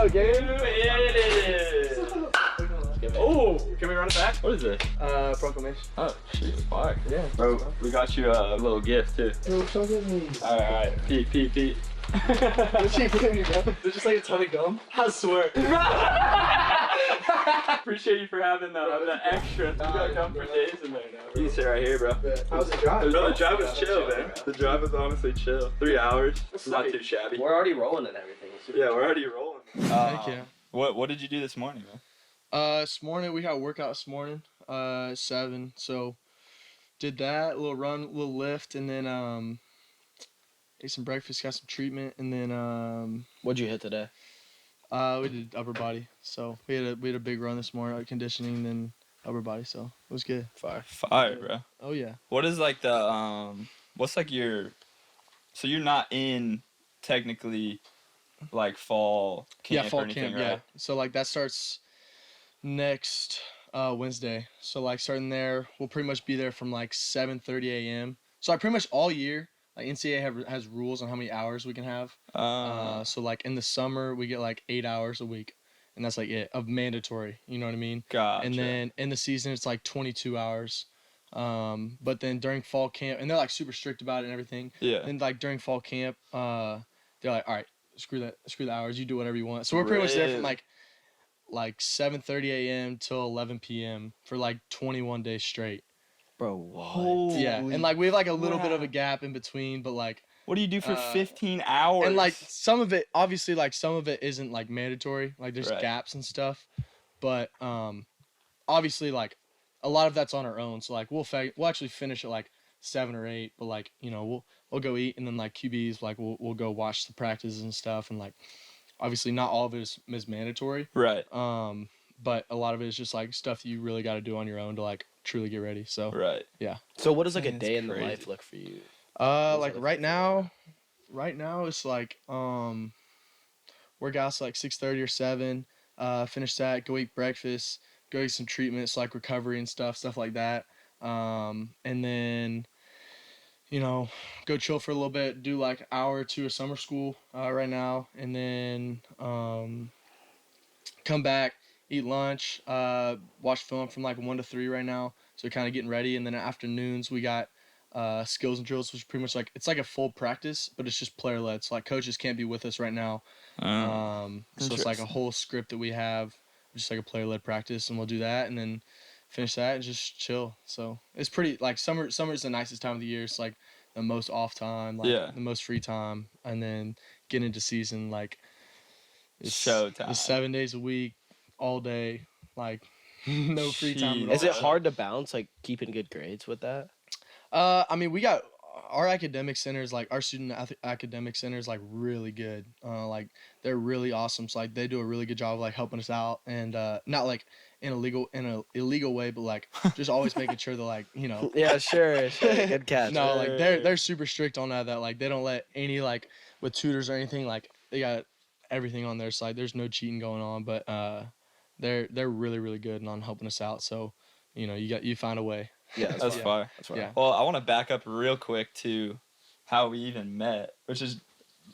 go, Gabe. It is. Oh, can we run it back? What is this? Proclamation. Oh, shit, fire. Yeah. Bro, we got you a little gift, too. Yo, show me. Alright. Pete. What's she giving me, bro? There's just like a ton of gum. I swear. Appreciate you for having the extra. You got gum for days in there now. You sit right here, bro. How's the drive? Bro, the drive was chill, man. The drive was honestly chill. 3 hours. It's not too shabby. We're already rolling and everything. Yeah, we're already rolling. Thank you. What did you do this morning, man? This morning we had a workout this morning, 7. So did that, a little run, a little lift, and then ate some breakfast, got some treatment, and then What'd you hit today? we did upper body. So we had a big run this morning, like conditioning, then upper body. So it was good. Fire, bro. Oh yeah. What is like the what's like your, so you're not in technically like fall camp fall or anything, camp. right? Yeah. So like that starts next Wednesday. So like starting there, we'll pretty much be there from like 7:30 a.m. So like pretty much all year, like NCAA has rules on how many hours we can have. So like in the summer we get like 8 hours a week, and that's like it of mandatory. You know what I mean? Gotcha. And then in the season it's like 22 hours. But then during fall camp, and they're like super strict about it and everything. Yeah. And like during fall camp, they're like, all right, screw the hours, you do whatever you want. So we're pretty much there from like 7:30 a.m. till 11 p.m. for like 21 days straight. Bro, what? Holy Yeah, and like we have like a little bit of a gap in between, but like what do you do for 15 hours? and like some of it, obviously, like some of it isn't like mandatory. Like there's Right. gaps and stuff, but obviously like a lot of that's on our own. So like we'll actually finish at like 7 or 8, but like we'll go eat, and then like QBs like we'll go watch the practices and stuff, and like obviously not all of it is mandatory. Right. But a lot of it is just like stuff you really got to do on your own to like truly get ready. So Right. yeah. So what does like a Man, day it's in the crazy. life look for you? Like right now it's like work out like 6:30 or 7. Finish that, go eat breakfast, go get some treatments like recovery and stuff like that. And then go chill for a little bit, do like an hour or 2 of summer school right now, and then come back, eat lunch, watch film from like 1 to 3 right now. So kind of getting ready, and then afternoons we got skills and drills, which is pretty much like it's like a full practice, but it's just player led. So like coaches can't be with us right now. So it's like a whole script that we have, just like a player led practice, and we'll do that, and then finish that and just chill. So it's pretty like summer's the nicest time of the year. It's like the most off time, like the most free time, and then get into season like it's Showtime. It's 7 days a week, all day, like no free time at all. Is it hard to balance like keeping good grades with that? I mean, we got our academic centers, like our student academic center is like really good. Like they're really awesome. So like they do a really good job of like helping us out, and not like in a illegal way, but like just always making sure that like Yeah, sure. Good catch. No, like they're super strict on that. Like they don't let any like with tutors or anything. Like they got everything on their side. There's no cheating going on, but they're really really good on helping us out. So you find a way. Yeah, That's fire. Yeah. Well, I want to back up real quick to how we even met, which was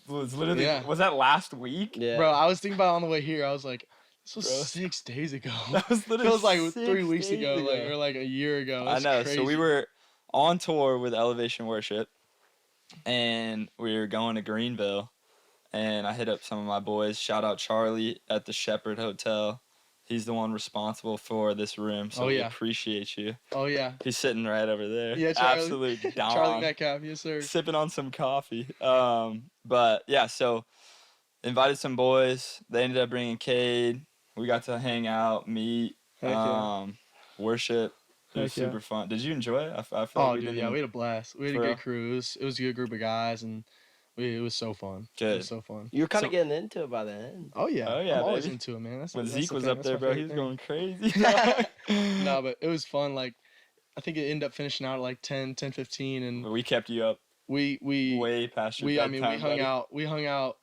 literally was that last week? Yeah. Bro, I was thinking about it on the way here. I was like, this was Bro. 6 days ago. That was literally Feels like 6 3 weeks days ago, like, or like a year ago. I That's know. crazy. So we were on tour with Elevation Worship, and we were going to Greenville, and I hit up some of my boys. Shout out Charlie at the Shepherd Hotel. He's the one responsible for this room, so we appreciate you. Oh yeah. He's sitting right over there. Yeah, Charlie. Absolute Don. Charlie Metcalf, yes sir. Sipping on some coffee. But yeah, so invited some boys. They ended up bringing Cade. We got to hang out, meet, worship. It was super fun. Did you enjoy it? I feel like we had a blast. We had a good crew. It was a good group of guys, and it was so fun. Good. It was so fun. You were kind of getting into it by the end. Oh yeah. Oh, yeah, I'm always baby. into it, man. When That's Zeke the was thing. up That's there, my bro, favorite he was thing. going crazy. No, but it was fun. Like, I think it ended up finishing out at like 10:15, and We kept you up we way past your bedtime, we hung out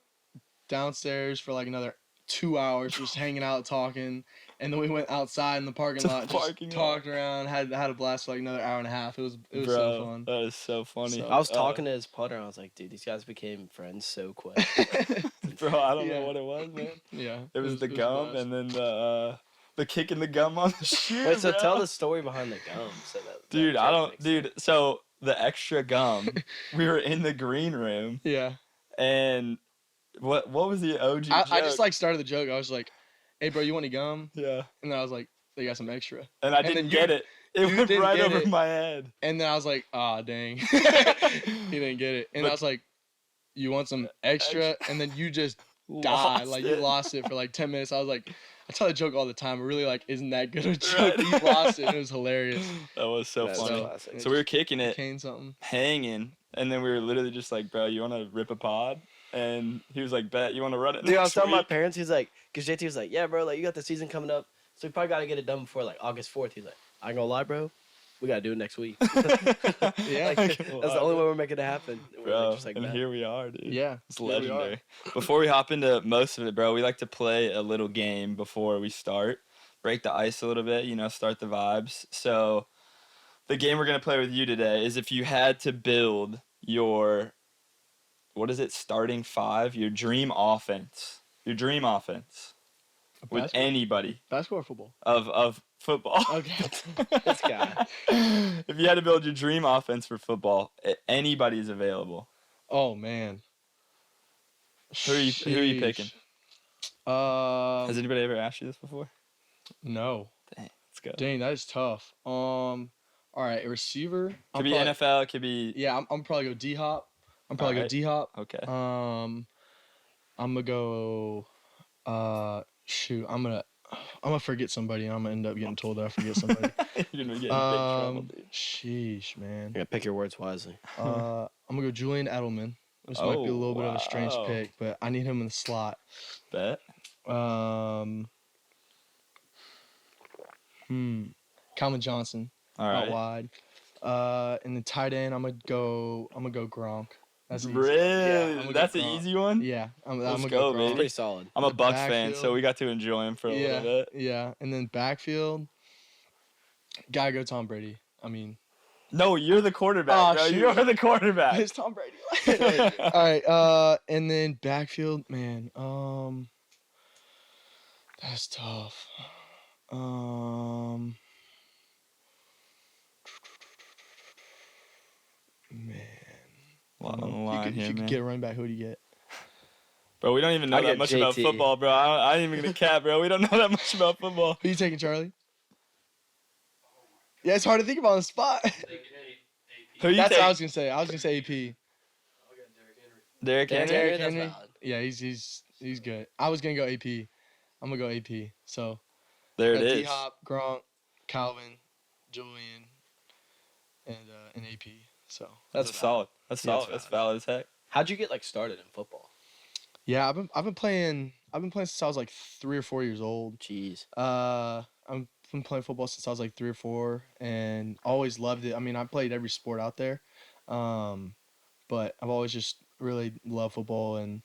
downstairs for like another 2 hours, just hanging out, talking, And then we went outside in the parking To the lot, parking just lot. talked around, had a blast for like another hour and a half. It was Bro, so fun. that is so funny. So- I was talking to his putter, and I was like, dude, these guys became friends so quick. Bro, I don't Yeah. know what it was, man. Yeah. It was the a gum blast. and then the kicking the gum on the shoe. Wait, so bro. tell the story behind the gum. So that Dude, that I joke don't. makes Dude, sense. so the extra gum, we were in the green room, Yeah. and what was the OG joke? I just like started the joke. I was like, "Hey, bro, you want any gum?" Yeah, And then I was like, "They got some extra." and I then didn't you- get it. It you went didn't right get over it. my head. And then I was like, "Ah, dang." He didn't get it. And But- I was like, "You want some extra?" And then you just died. Lost Like, it. you lost it for like 10 minutes. I was like, I tell the joke all the time. It really like isn't that good a joke. Right. You lost it. And it was hilarious. That was so That's funny. classic. So we were kicking it, Became something. hanging, and then we were literally just like, bro, you want to rip a pod? And he was like, bet, you want to run it Dude, I was next telling my week? parents, he's like, because JT was like, yeah, bro, like, you got the season coming up, so we probably got to get it done before, like, August 4th. He's like, I ain't gonna lie, bro, we got to do it next week. Yeah. Like, that's the only way we're making it happen. And we're, like, Bro, just like, and "Bet." here we are, dude. Yeah. It's here we are. legendary. Before we hop into most of it, bro, we like to play a little game before we start. Break the ice a little bit, start the vibes. So the game we're going to play with you today is if you had to build your, starting five, your dream offense. Your dream offense with Basketball? anybody Basketball or football? of football. Okay. This guy. If you had to build your dream offense for football, anybody is available. Oh man. Who are you picking? Has Um, anybody ever asked you this before? no. Dang, let's go. Dang, that is tough. All right, a receiver. Could be NFL, could be. Yeah, I'm probably go D Hop. I'm probably Alright. go D Hop. Okay. I'm gonna go. Shoot, I'm gonna forget somebody. And I'm gonna end up getting told that I forget somebody. You're gonna get in big trouble, dude. Sheesh, man. You gotta pick your words wisely. I'm gonna go Julian Edelman. This might be a Oh, little bit of a strange wow. pick, but I need him in the slot. Bet. Calvin Johnson, All out right. wide. And the tight end, I'm gonna go Gronk. That's easy. Really? I'm gonna That's go an Gronk. easy one? Yeah, I'm Let's gonna go, go baby. It's Gronk. pretty solid. I'm a The Bucks fan, backfield. so we got to enjoy him for a Yeah, little bit. yeah, and then backfield, gotta go Tom Brady. I mean, No, you're the quarterback, Oh, bro. shoot. You're the quarterback. it's Tom Brady. All right, and then backfield, man. That's tough. Man. A lot on the If you line could, here, if you could man. get a running back, who do you get? Bro, we don't even know I that get much about JT. football, bro. I ain't even gonna cap, bro. We don't know that much about football. Who you taking, Charlie? Yeah, it's hard to think about on the spot. Who you That's take? what I was gonna say. I was gonna say AP. Derrick Derrick Henry? Henry, that's Henry? valid. Yeah, he's good. I was gonna go AP. I'm gonna go AP. So There it got is. D-Hop, Gronk, Calvin, Julian, and AP. So That's solid. That's Yeah, solid. it's That's valid as heck. How'd you get like started in football? yeah, I've been playing since I was like 3 or 4 years old. Jeez. I've been playing football since I was like 3 or 4, and always loved it. I mean, I played every sport out there, but I've always just really loved football, and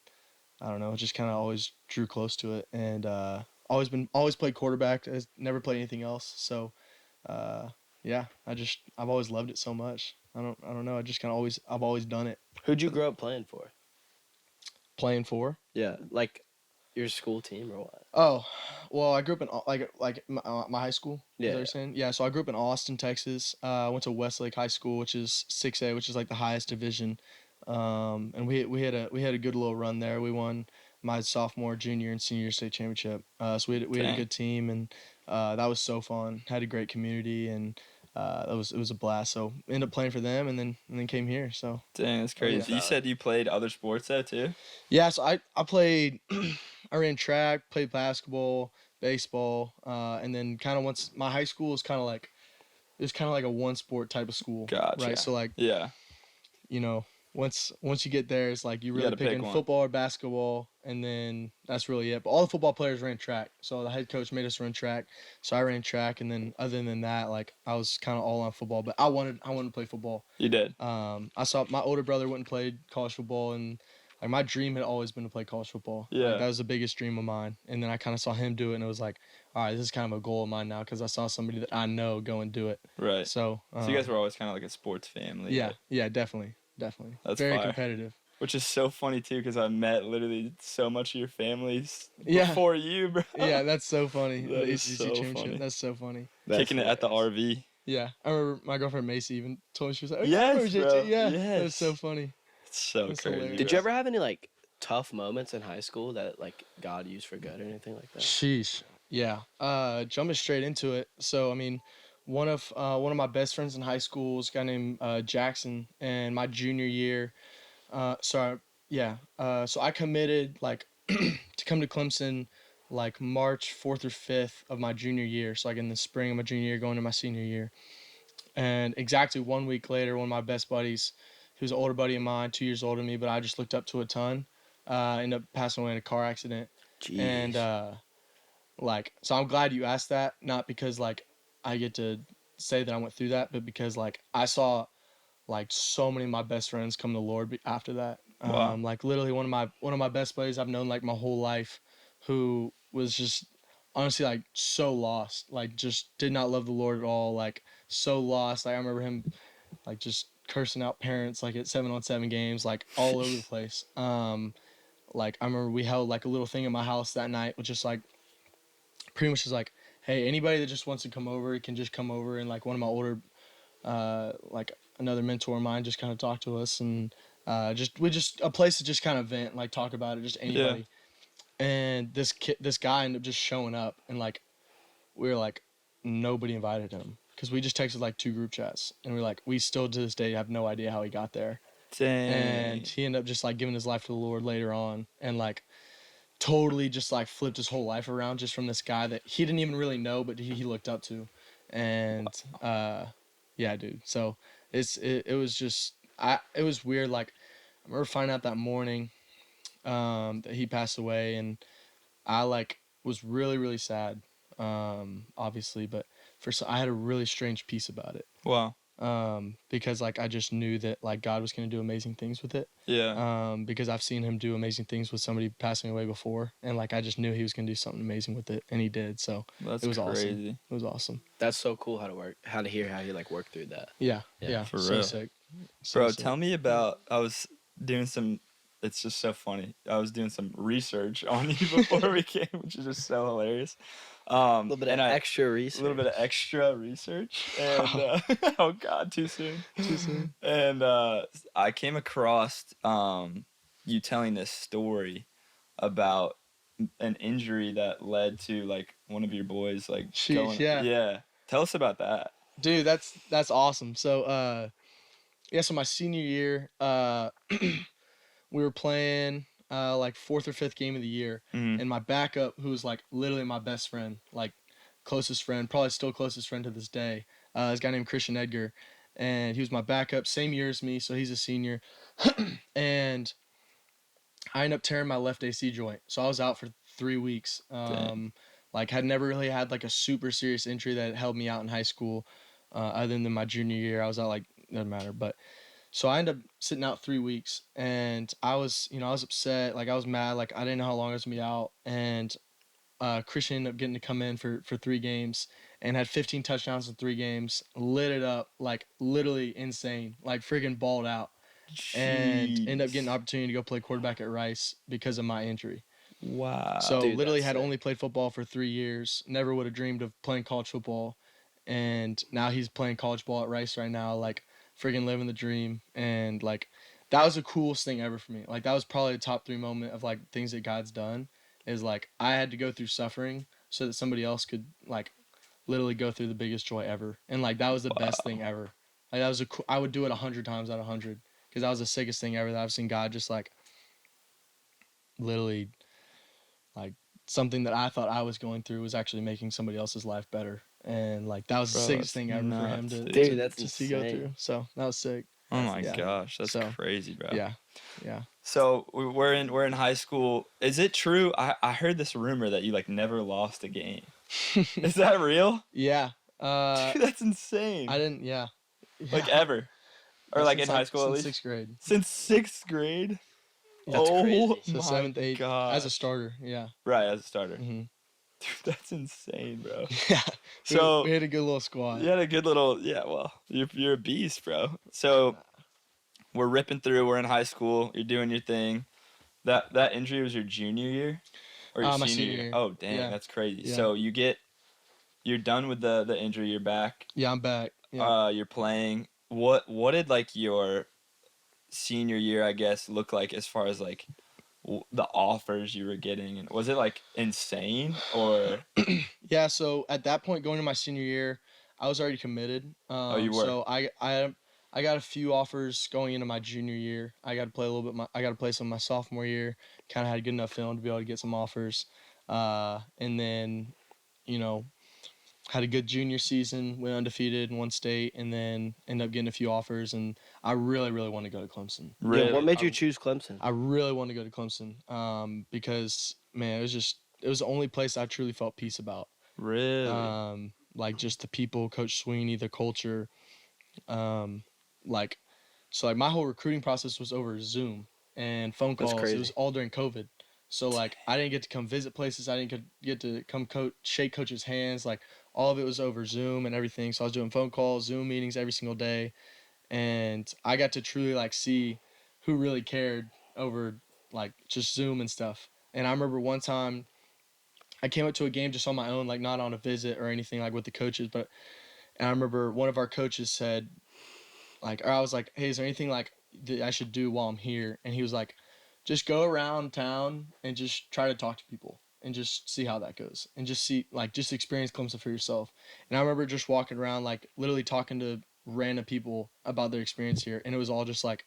I don't know, just kind of always drew close to it, and always played quarterback. I never played anything else, so yeah, I've always loved it so much. I don't know. I've always done it. Who'd you grow up playing for? Playing for. Yeah, like your school team or what? Oh, well, I grew up in like my high school. Yeah. Is that what you're saying? Yeah. So I grew up in Austin, Texas. I went to Westlake High School, which is 6A, which is like the highest division. And we had a good little run there. We won my sophomore, junior, and senior state championship. So we had Dang. a good team, and that was so fun. Had a great community, and it was a blast. So ended up playing for them, and then came here. So Dang, that's crazy. Yeah. You said you played other sports though too? yeah. So I played. I ran track, played basketball, baseball, and then kind of once my high school was kind of like it was kind of like a one sport type of school. Gotcha. Right. So like Yeah. once you get there, it's like you really gotta pick picking one. football or basketball, and then that's really it. But all the football players ran track, so the head coach made us run track. So I ran track, and then other than that, like I was kind of all on football. But I wanted to play football. You did. I saw my older brother went and played college football, and like my dream had always been to play college football. Yeah. Like, that was the biggest dream of mine. And then I kind of saw him do it, and it was like, all right, this is kind of a goal of mine now because I saw somebody that I know go and do it. Right. So So you guys were always kind of like a sports family. yeah, yeah, definitely. That's very fire. competitive. Which is so funny too, because I met literally so much of your families Yeah. before you, bro. Yeah, that's so funny. That The is ACC so championship. funny. That's so funny. Kicking it at the RV. Yeah, I remember my girlfriend Macy even told me, she was like, "Oh, Yes, yeah, I remember bro. JT." Yeah, Yes. that's so funny. It's so That's crazy. hilarious. Did you ever have any like tough moments in high school that like God used for good or anything like that? Sheesh. Yeah. Jumping straight into it. So I mean, one of my best friends in high school was a guy named Jackson, and my junior year. So I committed like to come to Clemson like March 4th or 5th of my junior year. So like in the spring of my junior year, going to my senior year. And exactly 1 week later, one of my best buddies, he was an older buddy of mine, 2 years older than me, but I just looked up to a ton, ended up passing away in a car accident. Jeez. And so I'm glad you asked that, not because like I get to say that I went through that, but because like I saw like so many of my best friends come to the Lord after that. Wow. Like literally one of my best buddies I've known like my whole life, who was just honestly like so lost, like just did not love the Lord at all, like so lost. Like I remember him like just cursing out parents like at 7-on-7 games, like all over the place. Like I remember we held like a little thing in my house that night, which is like pretty much is like, hey, anybody that just wants to come over can just come over. And like one of my older like another mentor of mine just kind of talked to us, and just a place to just kind of vent, like talk about it, just anybody. And this guy ended up just showing up, and like we were like, nobody invited him because we just texted like 2 group chats, and we're like, we still to this day have no idea how he got there. Dang. And he ended up just like giving his life to the Lord later on, and like totally just like flipped his whole life around just from this guy that he didn't even really know, but he looked up to. And yeah, dude. So it was just it was weird. Like I remember finding out that morning that he passed away, and I like was really, really sad, obviously, but I had a really strange peace about it. Wow. Because like I just knew that like God was going to do amazing things with it. Yeah. Because I've seen him do amazing things with somebody passing away before, and like I just knew he was going to do something amazing with it, and he did. So That's it was crazy. awesome. It was awesome. That's so cool how to hear how he like worked through that. Yeah. For so real. sick. So Bro, sick. tell me about. I was doing some. It's just so funny. I was doing some research on you before we came, which is just so hilarious. A little bit of extra A research. little bit of extra research, and oh god, too soon. Too soon. And I came across you telling this story about an injury that led to like one of your boys like Sheesh, yeah. Tell us about that. Dude, that's awesome. So so my senior year, we were playing like 4th or 5th game of the year, and my backup, who was like literally my best friend, like closest friend, probably still closest friend to this day, this guy named Christian Edgar, and he was my backup, same year as me, so he's a senior. And I ended up tearing my left AC joint, so I was out for 3 weeks. Like had never really had like a super serious injury that held me out in high school, other than my junior year. I was out like, doesn't matter, but so I ended up sitting out 3 weeks, and I was upset, like I was mad, like I didn't know how long I was gonna be out. And Christian ended up getting to come in for 3 games and had 15 touchdowns in 3 games, lit it up, like literally insane, like freaking balled out. And ended up getting an opportunity to go play quarterback at Rice because of my injury. Wow. So Dude, literally that's had sick. only played football for 3 years, never would have dreamed of playing college football, and now he's playing college ball at Rice right now, like freaking living the dream. And like that was the coolest thing ever for me. Like that was probably the top 3 moment of like things that God's done, is like I had to go through suffering so that somebody else could like literally go through the biggest joy ever. And like that was the best thing ever. Like that was I would do it 100 times out of 100, because that was the sickest thing ever that I've seen God just like literally like something that I thought I was going through was actually making somebody else's life better. And like that was the Bro, sickest that's thing ever for him nuts, to, dude. Dude, that's to see go insane. through. So that was sick. Oh my Yeah. gosh, that's So, crazy, bro. Yeah. So we're in high school. Is it true? I heard this rumor that you like never lost a game. Is that real? Yeah. Dude, that's insane. I didn't. Yeah. Like ever, or like in Since, high school at since least. 6th grade. Since 6th grade. That's crazy. So my 7th, 8th as a gosh. starter. Yeah. Right, as a starter. hmm Dude, that's insane, bro. Yeah. So we had a good little squad. you had a good little, yeah. Well, you're a beast, bro. So we're ripping through. We're in high school. You're doing your thing. That injury was your junior year, or your My senior senior year? year. Oh, dang, Yeah. that's crazy. Yeah. So you're done with the injury. You're back. Yeah, I'm back. Yeah. You're playing. What did like your senior year, I guess, look like as far as like the offers you were getting, and was it like insane or? Yeah, so at that point going to my senior year, I was already committed. You were? So I got a few offers going into my junior year. I got to play a little bit. I got to play some of my sophomore year. Kind of had a good enough film to be able to get some offers. And then, you know, had a good junior season, went undefeated in one state, and then ended up getting a few offers. And I really, really want to go to Clemson. Really? Yeah, what made you choose Clemson? I really want to go to Clemson because, man, it was the only place I truly felt peace about. Really? Like just the people, Coach Swinney, the culture, like my whole recruiting process was over Zoom and phone That's calls. crazy. It was all during COVID. So like I didn't get to come visit places. I didn't get to come shake coaches' hands. Like all of it was over Zoom and everything. So I was doing phone calls, Zoom meetings every single day, and I got to truly like see who really cared over like just Zoom and stuff. And I remember one time I came up to a game just on my own, like not on a visit or anything like with the coaches, and I remember one of our coaches said, like, or I was like, hey, is there anything like that I should do while I'm here? And he was like, just go around town and just try to talk to people and just see how that goes and just see, like, just experience Clemson for yourself. And I remember just walking around, like, literally talking to random people about their experience here. And it was all just like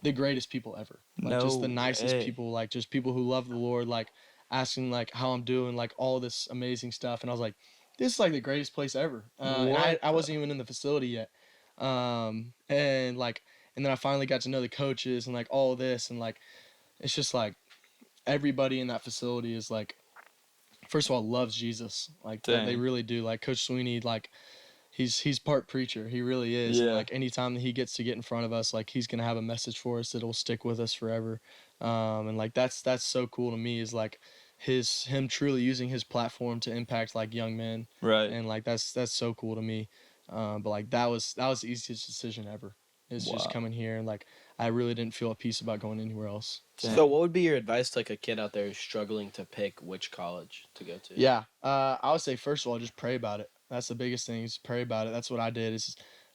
the greatest people ever. Like, just the nicest way. people, like, just people who love the Lord, like, asking, like, how I'm doing, like, all this amazing stuff. And I was like, this is, like, the greatest place ever. And I wasn't even in the facility yet. And then I finally got to know the coaches and, like, all of this. And, like, it's just, like, everybody in that facility is, like, first of all, loves Jesus. Like, they really do. Like, Coach Swinney, like, he's part preacher. He really is. Yeah. And, like, anytime that he gets to get in front of us, like, he's going to have a message for us that will stick with us forever. And, like, that's so cool to me is, like, him truly using his platform to impact, like, young men. Right. And, like, that's so cool to me. But, like, that was the easiest decision ever. Is just coming here, and, like, I really didn't feel at peace about going anywhere else. So what would be your advice to like a kid out there who's struggling to pick which college to go to? Yeah, I would say first of all, just pray about it. That's the biggest thing. Is pray about it. That's what I did.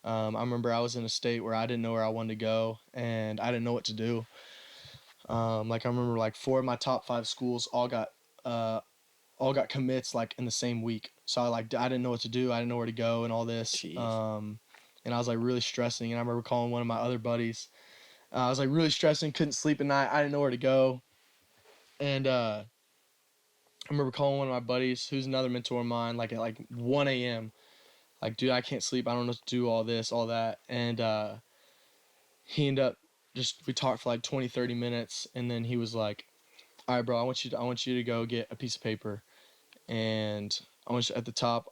I remember I was in a state where I didn't know where I wanted to go, and I didn't know what to do. Like I remember, like 4 of my top 5 schools all got commits like in the same week. So I didn't know what to do. I didn't know where to go and all this. Jeez. And I was like really stressing. And I remember calling one of my other buddies. I was like really stressing, couldn't sleep at night. I didn't know where to go. And I remember calling one of my buddies, who's another mentor of mine, like at like 1 a.m. Like, dude, I can't sleep. I don't know what to do, all this, all that. And he ended up we talked for like 20, 30 minutes. And then he was like, all right, bro, I want you to go get a piece of paper. And I want you at the top,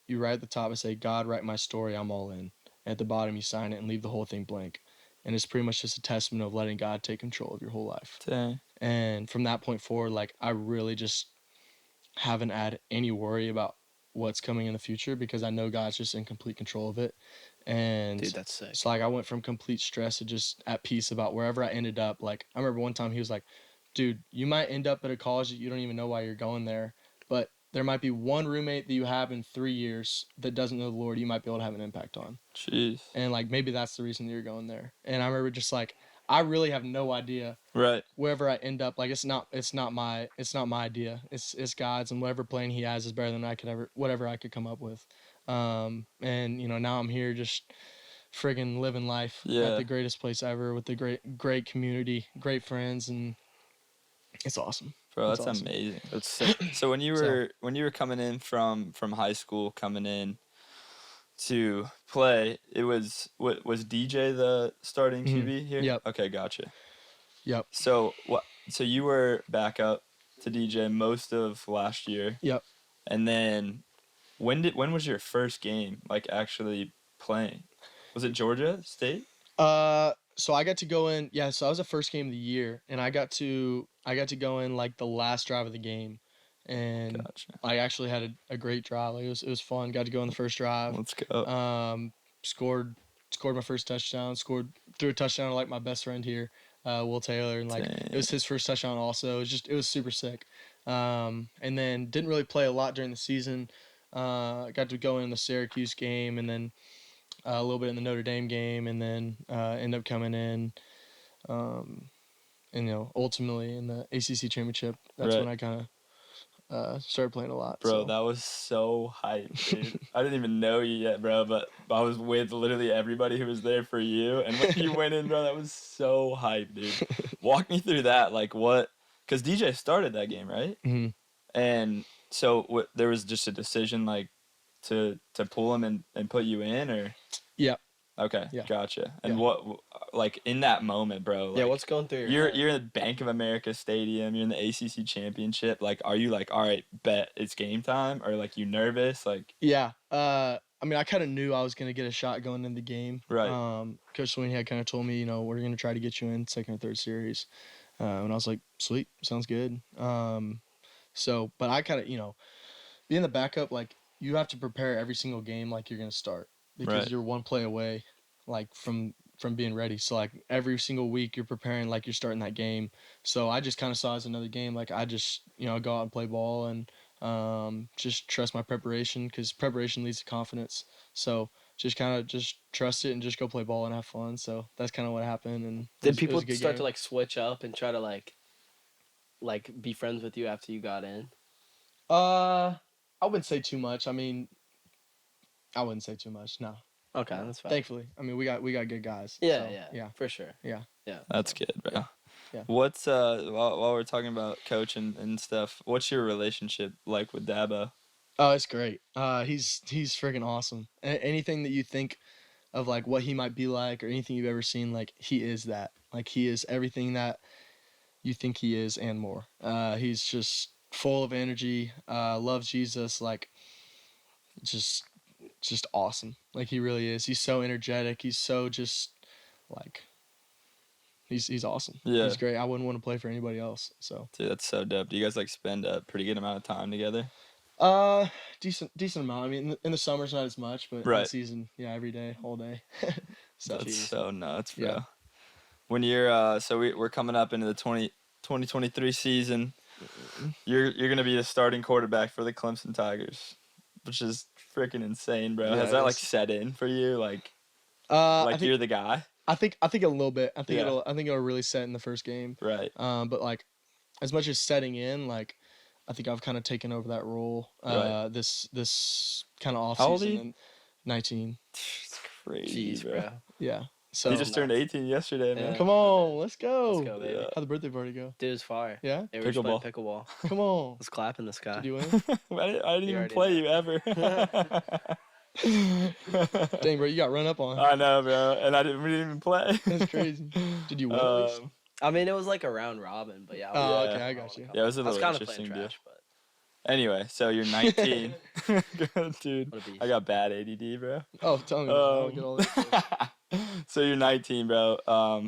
you write at the top, I say, God, write my story, I'm all in. And at the bottom, you sign it and leave the whole thing blank. And it's pretty much just a testament of letting God take control of your whole life. Dang. And from that point forward, like, I really just haven't had any worry about what's coming in the future because I know God's just in complete control of it. And Dude, that's sick. so, like, I went from complete stress to just at peace about wherever I ended up. Like, I remember one time he was like, dude, you might end up at a college that you don't even know why you're going there, but there might be one roommate that you have in 3 years that doesn't know the Lord you might be able to have an impact on. Jeez. And, like, maybe that's the reason that you're going there. And I remember just, like, I really have no idea. Right. Wherever I end up, like, it's not my idea. It's God's, and whatever plan He has is better than whatever I could come up with. And, you know, now I'm here just friggin' living life at the greatest place ever with the great community, great friends, and it's awesome. Bro, It's that's awesome. amazing. That's sick. So when you were coming in from high school, coming in to play, it was DJ the starting QB here? Yep. Okay, gotcha. Yep. So you were back up to DJ most of last year. Yep. And then when was your first game like actually playing? Was it Georgia State? So I got to go in. Yeah, so I was the first game of the year, and I got to go in like the last drive of the game, and Gotcha. I actually had a great drive. Like, it was fun. Got to go in the first drive. Let's go. Scored my first touchdown. Threw a touchdown to like my best friend here, Will Taylor, and like it was his first touchdown also. It was super sick. And then didn't really play a lot during the season. Got to go in the Syracuse game, and then a little bit in the Notre Dame game, and then end up coming in, and ultimately in the ACC championship. That's when I kind of started playing a lot. Bro, so. that was so hype, dude. I didn't even know you yet, bro, but I was with literally everybody who was there for you. And when you went in, bro, that was so hype, dude. Walk me through that. Like, what? Because DJ started that game, right? Mm-hmm. And so there was just a decision, like, to pull him and put you in, or? Yeah. Okay, yeah. Gotcha. And yeah. what, like, in that moment, bro? Like, what's going through your head? You're in Bank of America Stadium. You're in the ACC championship. Like, are you like, all right, bet it's game time, or like you nervous? Like, yeah. I mean, I kind of knew I was gonna get a shot going in the game. Right. Coach Swinney had kind of told me, we're gonna try to get you in second or third series, and I was like, sweet, sounds good. But I kind of, being the backup, like, you have to prepare every single game like you're gonna start, because you're one play away, like from being ready. So like every single week you're preparing like you're starting that game. So I just kind of saw it as another game. Like I just go out and play ball and just trust my preparation, because preparation leads to confidence. So just kind of just trust it and just go play ball and have fun. So that's kind of what happened. And did people start to like switch up and try to like be friends with you after you got in? I wouldn't say too much. I mean, I wouldn't say too much. No. Okay, that's fine. Thankfully, I mean, we got good guys. Yeah, so, yeah, for sure. Yeah. That's good, bro. Yeah. What's while we're talking about coaching and stuff, what's your relationship like with Dabo? Oh, it's great. He's freaking awesome. Anything that you think of, like what he might be like, or anything you've ever seen, like he is that. Like he is everything that you think he is and more. He's just full of energy. Loves Jesus. Like just awesome. Like he really is. He's so energetic. He's so just like he's awesome. Yeah. He's great. I wouldn't want to play for anybody else. So. Dude, that's so dope. Do you guys like spend a pretty good amount of time together? Decent amount. I mean, in the summer's not as much, but in the season, yeah, every day, all day. So that's so nuts, bro. Yeah. When you're we're coming up into the 2023 season, you're gonna be the starting quarterback for the Clemson Tigers, which is freaking insane, bro. Yeah, Has that like set in for you? Like you're the guy? I think a little bit. I think it'll really set in the first game. Right. But like, as much as setting in, like, I think I've kind of taken over that role. This kind of off season. How old are you? 19. It's crazy, Jeez, bro. Yeah. So he just turned 18 yesterday, man. Yeah. Come on, let's go. Let's go, baby. Yeah. How'd the birthday party go? Dude, it was fire. Yeah. They were just playing Pickleball. pickleball. Come on. Let's clap in the sky. Did you win? I didn't even already play know. you ever. Dang, bro, you got run up on. I know, bro, and we didn't even play. That's crazy. Did you win at least? I mean, it was like a round robin, but yeah. Oh, okay, I got you. Yeah, it was a I was little kind of interesting playing deal. trash, but Anyway, so you're 19. Dude, what a beast. I got bad ADD, bro. Oh, tell me. I'll get all this. So you're 19, bro.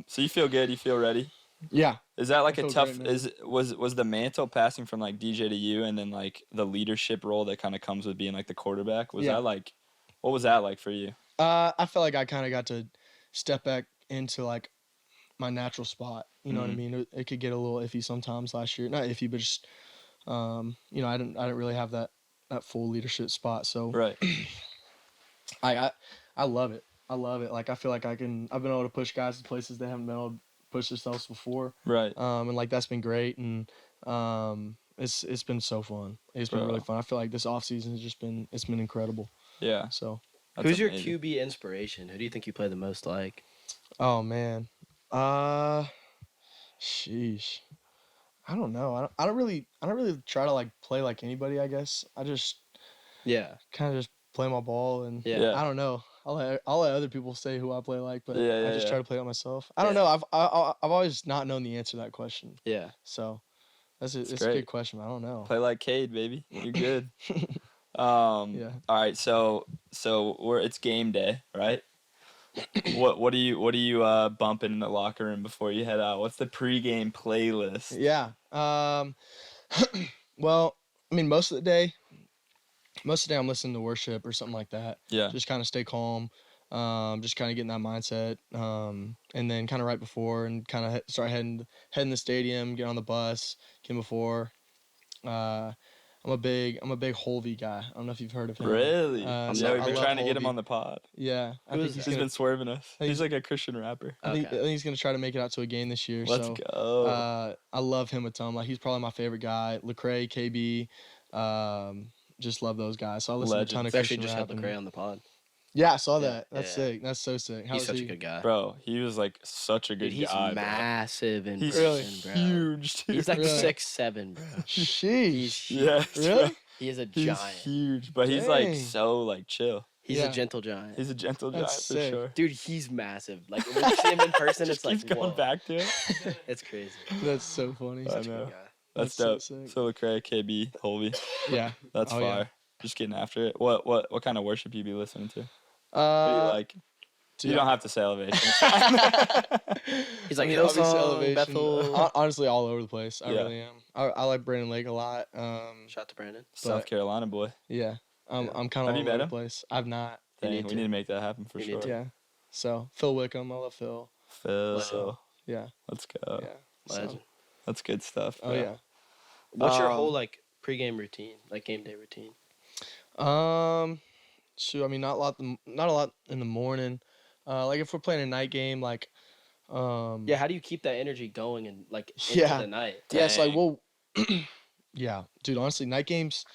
So you feel good? You feel ready? Yeah. Is that like I a feel tough? great, man. Was the mantle passing from like DJ to you, and then like the leadership role that kind of comes with being like the quarterback? Was that like, what was that like for you? I felt like I kind of got to step back into like my natural spot. You know what I mean? It could get a little iffy sometimes last year. Not iffy, but just I didn't really have that full leadership spot. So Right. I love it. I love it. Like I feel like I've been able to push guys to places they haven't been able to push themselves before. Right. And like that's been great, and it's been so fun. It's been really fun. I feel like this off season has just been incredible. Yeah. So who's your QB inspiration? Who do you think you play the most like? oh man, sheesh. I don't know. I don't really try to like play like anybody. I guess I just kind of just play my ball, and I don't know. I'll let other people say who I play like, but I just try to play it myself. I don't know. I've always not known the answer to that question. Yeah. So it's a good question. I don't know. Play like Cade, baby. You're good. Yeah. All right. So it's game day, right? What do you bumping in the locker room before you head out? What's the pregame playlist? Yeah. Well, I mean, most of the day I'm listening to worship or something like that. Yeah. Just kind of stay calm. Just kind of get in that mindset. And then kind of right before and kind of start heading the stadium, get on the bus, get in before. I'm a big Holvey guy. I don't know if you've heard of him. Really? So Yeah, we've I been love trying to get him Holvey. on the pod. Yeah, I think He's been swerving us. He's like a Christian rapper. I think he's gonna try to make it out to a game this year. Let's go. I love him a ton. Like he's probably my favorite guy. Lecrae, KB, just love those guys. So I listen to a ton of Actually, Christian just rap. had Lecrae on the pod. Yeah, I saw Yeah, that. That's yeah. sick. That's so sick. How He's is such he? a good guy. Bro, he was like such a good Dude, he's guy. massive in He's person, bro. huge, dude. He's like Really? 6'7", bro. Sheesh. Yes, Really? bro. He is a He's giant. huge, but he's like Dang. so like chill. He's Yeah. a gentle giant. He's a gentle giant That's for sick. sure. Dude, he's massive. Like when you see him in person, Just it's like keeps going whoa. back to it. It's crazy. That's so funny. I Such a know. good guy. That's so dope. sick. So Lecrae, KB, Holvey. Yeah. That's Oh, fire. yeah. Just getting after it. What kind of worship you be listening to? What do you like? dude, You don't have to say Elevation. He's like I mean, obviously Hillsong, Elevation. Bethel. Honestly, all over the place. I Yeah. really am. I like Brandon Lake a lot. Shout out to Brandon. South Carolina boy. Yeah. I'm Yeah. kind of Have all you over met the him? place. I've not. You Dang, need we to. need to make that happen for You sure. need to. Yeah. So Phil Wickham, I love Phil. Phil. So, Yeah. Let's go. Yeah. So, Legend. That's good stuff. oh bro. yeah. What's your whole like pregame routine, like game day routine? So I mean, not a lot in the morning. Like if we're playing a night game, like, Yeah, how do you keep that energy going and like into Yeah. the night? yeah, so like, Dang. well, yeah, dude. Honestly, night games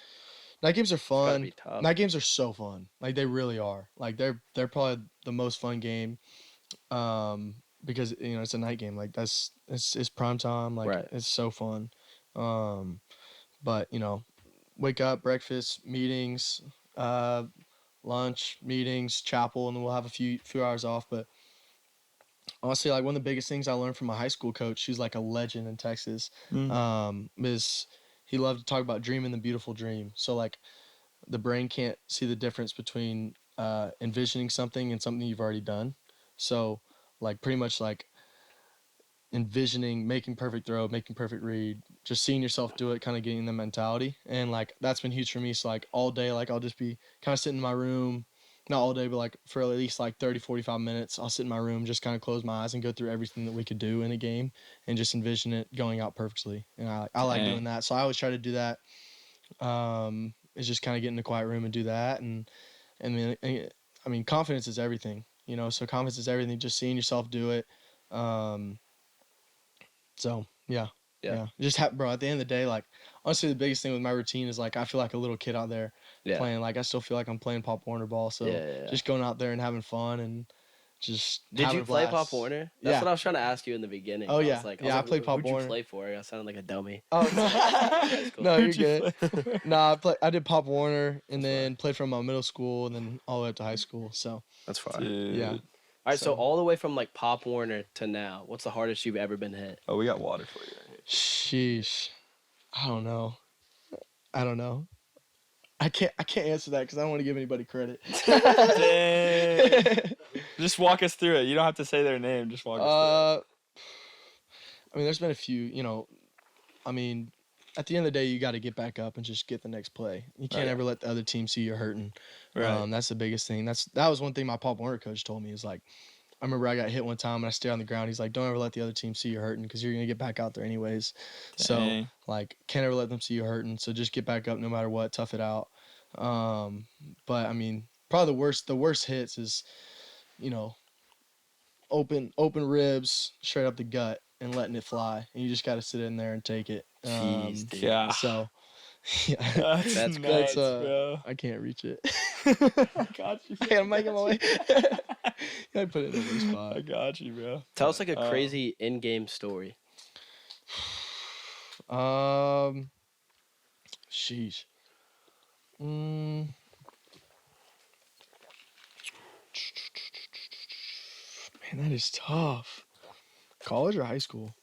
are It's gotta fun. be tough. Night games are so fun. Like they really are. Like they're probably the most fun game. Because it's a night game. Like it's prime time. Like Right. it's so fun. But wake up, breakfast, meetings, lunch, meetings, chapel, and then we'll have a few hours off. But honestly, like one of the biggest things I learned from my high school coach, she's like a legend in Texas, is he loved to talk about dreaming the beautiful dream. So like the brain can't see the difference between envisioning something and something you've already done. So like pretty much like envisioning making perfect throw, making perfect read, just seeing yourself do it, kind of getting the mentality. And like that's been huge for me. So like all day, like I'll just be kind of sitting in my room, not all day, but like for at least like 30-45 minutes, I'll sit in my room, just kind of close my eyes and go through everything that we could do in a game and just envision it going out perfectly. And I like Dang. doing that. So I always try to do that. Is just kind of get in a quiet room and do that. And I mean, confidence is everything, so confidence is everything, just seeing yourself do it. So yeah. Just bro, at the end of the day, like honestly, the biggest thing with my routine is like I feel like a little kid out there playing. Like I still feel like I'm playing Pop Warner ball. So just going out there and having fun and just Did having you a play blast. Pop Warner? That's Yeah. what I was trying to ask you in the beginning. Oh, yeah. I was Yeah, I played Pop Who'd Warner. you play for? I sounded like a dummy. Oh That's cool. no, you're Who'd you good. No, I did Pop Warner and then played from my middle school and then all the way up to high school. So That's fine. Dude. yeah. All right, so So- all the way from like Pop Warner to now, what's the hardest you've ever been hit? Oh, we got water for you right here. Sheesh. I don't know. I can't answer that because I don't want to give anybody credit. Dang. Just walk us through it. You don't have to say their name. Just walk us I mean, there's been a few, I mean, at the end of the day, you got to get back up and just get the next play. You can't Right. ever let the other team see you're hurting. Right. That's the biggest thing. That was one thing my Pop Warner coach told me is like, I remember I got hit one time and I stayed on the ground. He's like, don't ever let the other team see you hurting because you're going to get back out there anyways. So, Dang. like, can't ever let them see you hurting. So just get back up no matter what, tough it out. But, I mean, probably the worst hits is, open ribs straight up the gut and letting it fly. And you just got to sit in there and take it. Jeez, dude. Yeah. So, yeah. That's nuts, bro. I can't reach it. I got you. I can't make it my way. I put it in the spot. I got you, bro. Tell us like a crazy in-game story. Sheesh. Man, that is tough. College or high school?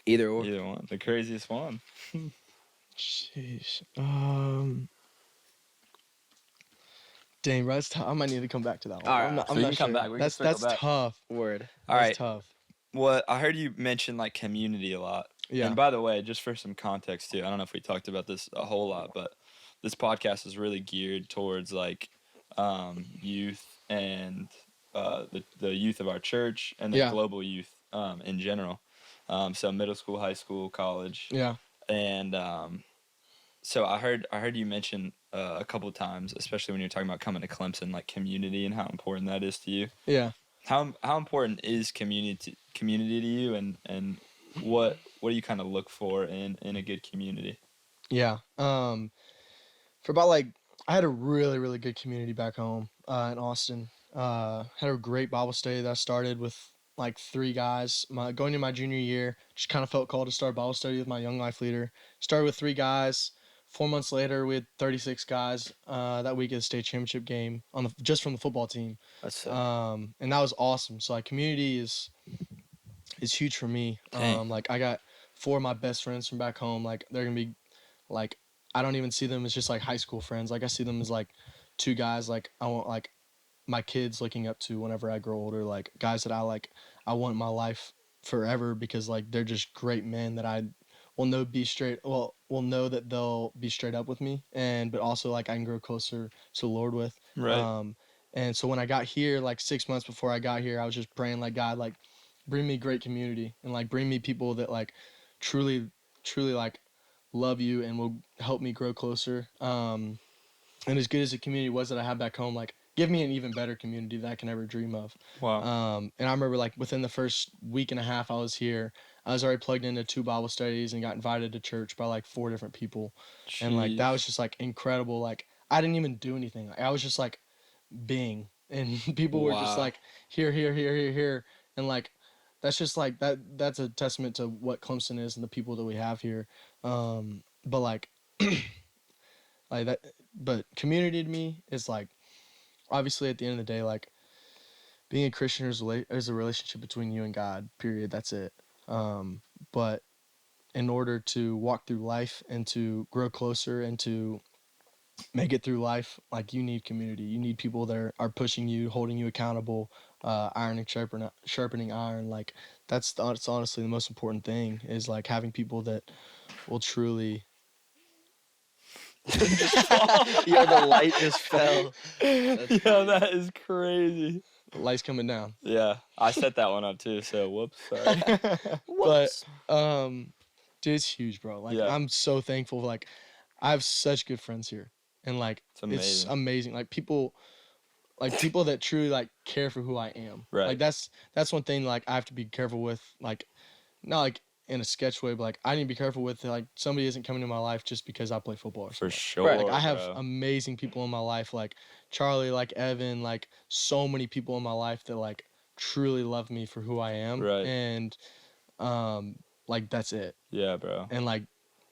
Either or. Either one. The craziest one. Sheesh. Dang, bro, that's tough. I might need to come back to that one. All right, I'm not, so I'm you not can sure. come back. We can That's circle back. tough. Word. All That's right. tough. Well, I heard you mention like community a lot. Yeah. And by the way, just for some context too, I don't know if we talked about this a whole lot, but this podcast is really geared towards like youth and the youth of our church and the Yeah. global youth in general. So middle school, high school, college. Yeah. And so I heard you mention a couple of times, especially when you're talking about coming to Clemson, like community and how important that is to you. Yeah. How important is community to you, and what do you kind of look for in a good community? Yeah. For about like, I had a really, really good community back home in Austin. Had a great Bible study that I started with like 3 guys. Going into my junior year, just kind of felt called to start Bible study with my young life leader. Started with 3 guys. 4 months later, we had 36 guys that week at the state championship game just from the football team. That's And that was awesome. So like community is huge for me. Dang. Like I got 4 of my best friends from back home. Like they're gonna be like, I don't even see them as just like high school friends. Like I see them as like 2 guys like I want like my kids looking up to whenever I grow older. Like guys that I want in my life forever because like they're just great men that I will know that they'll be straight up with me, but also like I can grow closer to the Lord with. Right. And so when I got here, like 6 months before I got here, I was just praying like, God, like bring me great community and like bring me people that like truly like love you and will help me grow closer. And as good as the community was that I had back home, like give me an even better community that I can ever dream of. Wow. And I remember like within the first week and a half I was here, I was already plugged into 2 Bible studies and got invited to church by like 4 different people. And like that was just like incredible. Like I didn't even do anything. Like, I was just like being, and people were just Wow. like here, and like that's just like that's a testament to what Clemson is and the people that we have here. But like like that, but community to me is like, obviously at the end of the day, like being a Christian is a relationship between you and God, period. That's it. But in order to walk through life and to grow closer and to make it through life, like you need community. You need people that are pushing you, holding you accountable, iron and sharpening iron. Like that's honestly the most important thing, is like having people that will truly. Yeah, the light just fell. That's Yeah, that is crazy. The light's coming down. Yeah, I set that one up too. So whoops, sorry. But dude, it's huge, bro. Like Yeah. I'm so thankful. Like I have such good friends here, and like It's amazing. amazing. Like people that truly like care for who I am. Right. Like that's one thing like I have to be careful with. Like not like in a sketch way, but like I need to be careful with like somebody isn't coming to my life just because I play football or For something. sure. Like I have bro. amazing people in my life, like Charlie, like Evan, like so many people in my life that like truly love me for who I am. Right. And like that's it. Yeah, bro. And like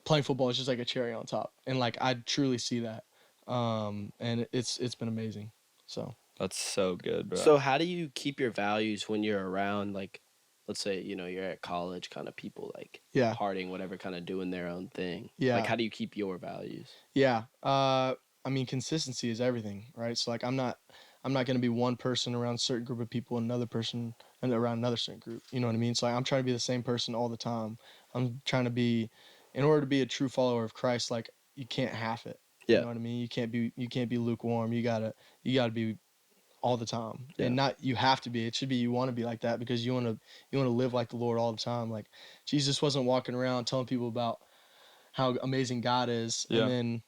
playing football is just like a cherry on top. And like I truly see that. And it's been amazing. So That's so good, bro. So how do you keep your values when you're around, like, let's say, you're at college, kind of people like yeah. partying, whatever, kind of doing their own thing? Yeah. Like, how do you keep your values? Yeah. I mean, consistency is everything, right? So like I'm not going to be one person around a certain group of people and another person and around another certain group. You know what I mean? So like, I'm trying to be the same person all the time. I'm trying to be, in order to be a true follower of Christ, like you can't half it. Yeah. You know what I mean? You can't be lukewarm. You gotta be all the time. Yeah. And not you have to be. It should be you want to be like that because you want to live like the Lord all the time. Like Jesus wasn't walking around telling people about how amazing God is, Yeah. and then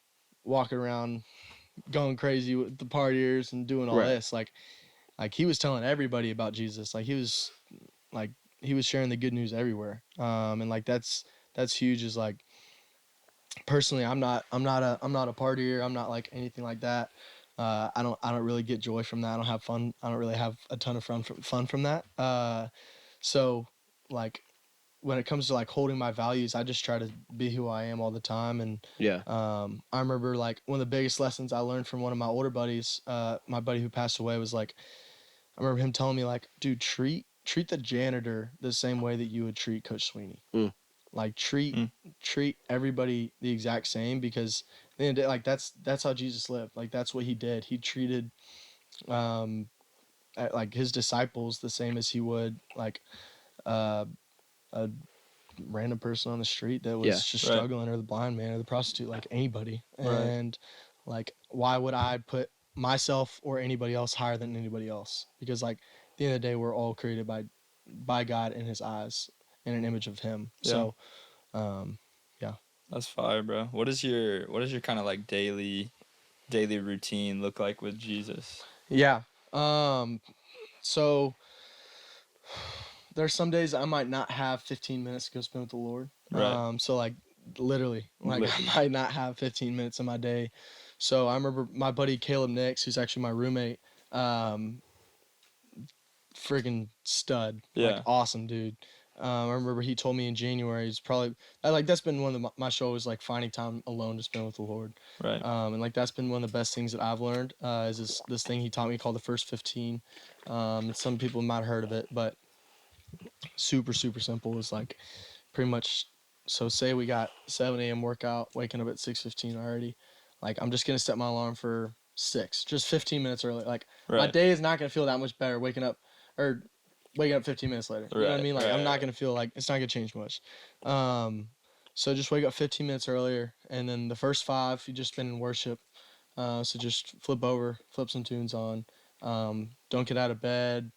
walking around going crazy with the partiers and doing all Right. this. Like he was telling everybody about Jesus. Like he was sharing the good news everywhere. And like that's huge. Is like personally, I'm not a partier. I'm not like anything like that. I don't really get joy from that. I don't have fun. I don't really have a ton of fun from that. So like when it comes to like holding my values, I just try to be who I am all the time. And Yeah. I remember like one of the biggest lessons I learned from one of my older buddies, my buddy who passed away, was like, I remember him telling me like, dude, treat the janitor the same way that you would treat Coach Swinney. Mm. Like treat everybody the exact same, because the end of the day, like that's how Jesus lived. Like that's what he did. He treated like his disciples the same as he would like a random person on the street that was just right. struggling, or the blind man or the prostitute, like anybody. Right. And like, why would I put myself or anybody else higher than anybody else? Because like at the end of the day, we're all created by God in his eyes, in an image of him. Yeah. So That's fire, bro. What does your kind of like daily routine look like with Jesus? yeah. So there's some days I might not have 15 minutes to go spend with the Lord. Right. So like literally, like I might not have 15 minutes in my day. So I remember my buddy Cade Klubnik, who's actually my roommate, friggin' stud, like awesome dude. I remember he told me in January, it's probably like that's been one of my shows, like finding time alone to spend with the Lord. Right. And like that's been one of the best things that I've learned. Is this thing he taught me called the First 15. Some people might have heard of it, but super simple. Is like pretty much. So say we got 7 a.m. workout, waking up at 6:15 already. Like I'm just gonna set my alarm for 6, just 15 minutes early. Like my day is not gonna feel that much better waking up 15 minutes later. You know what I mean? Like I'm not gonna feel like it's not gonna change much. So just wake up 15 minutes earlier, and then the first 5 you just spend in worship. So just flip some tunes on. Don't get out of bed.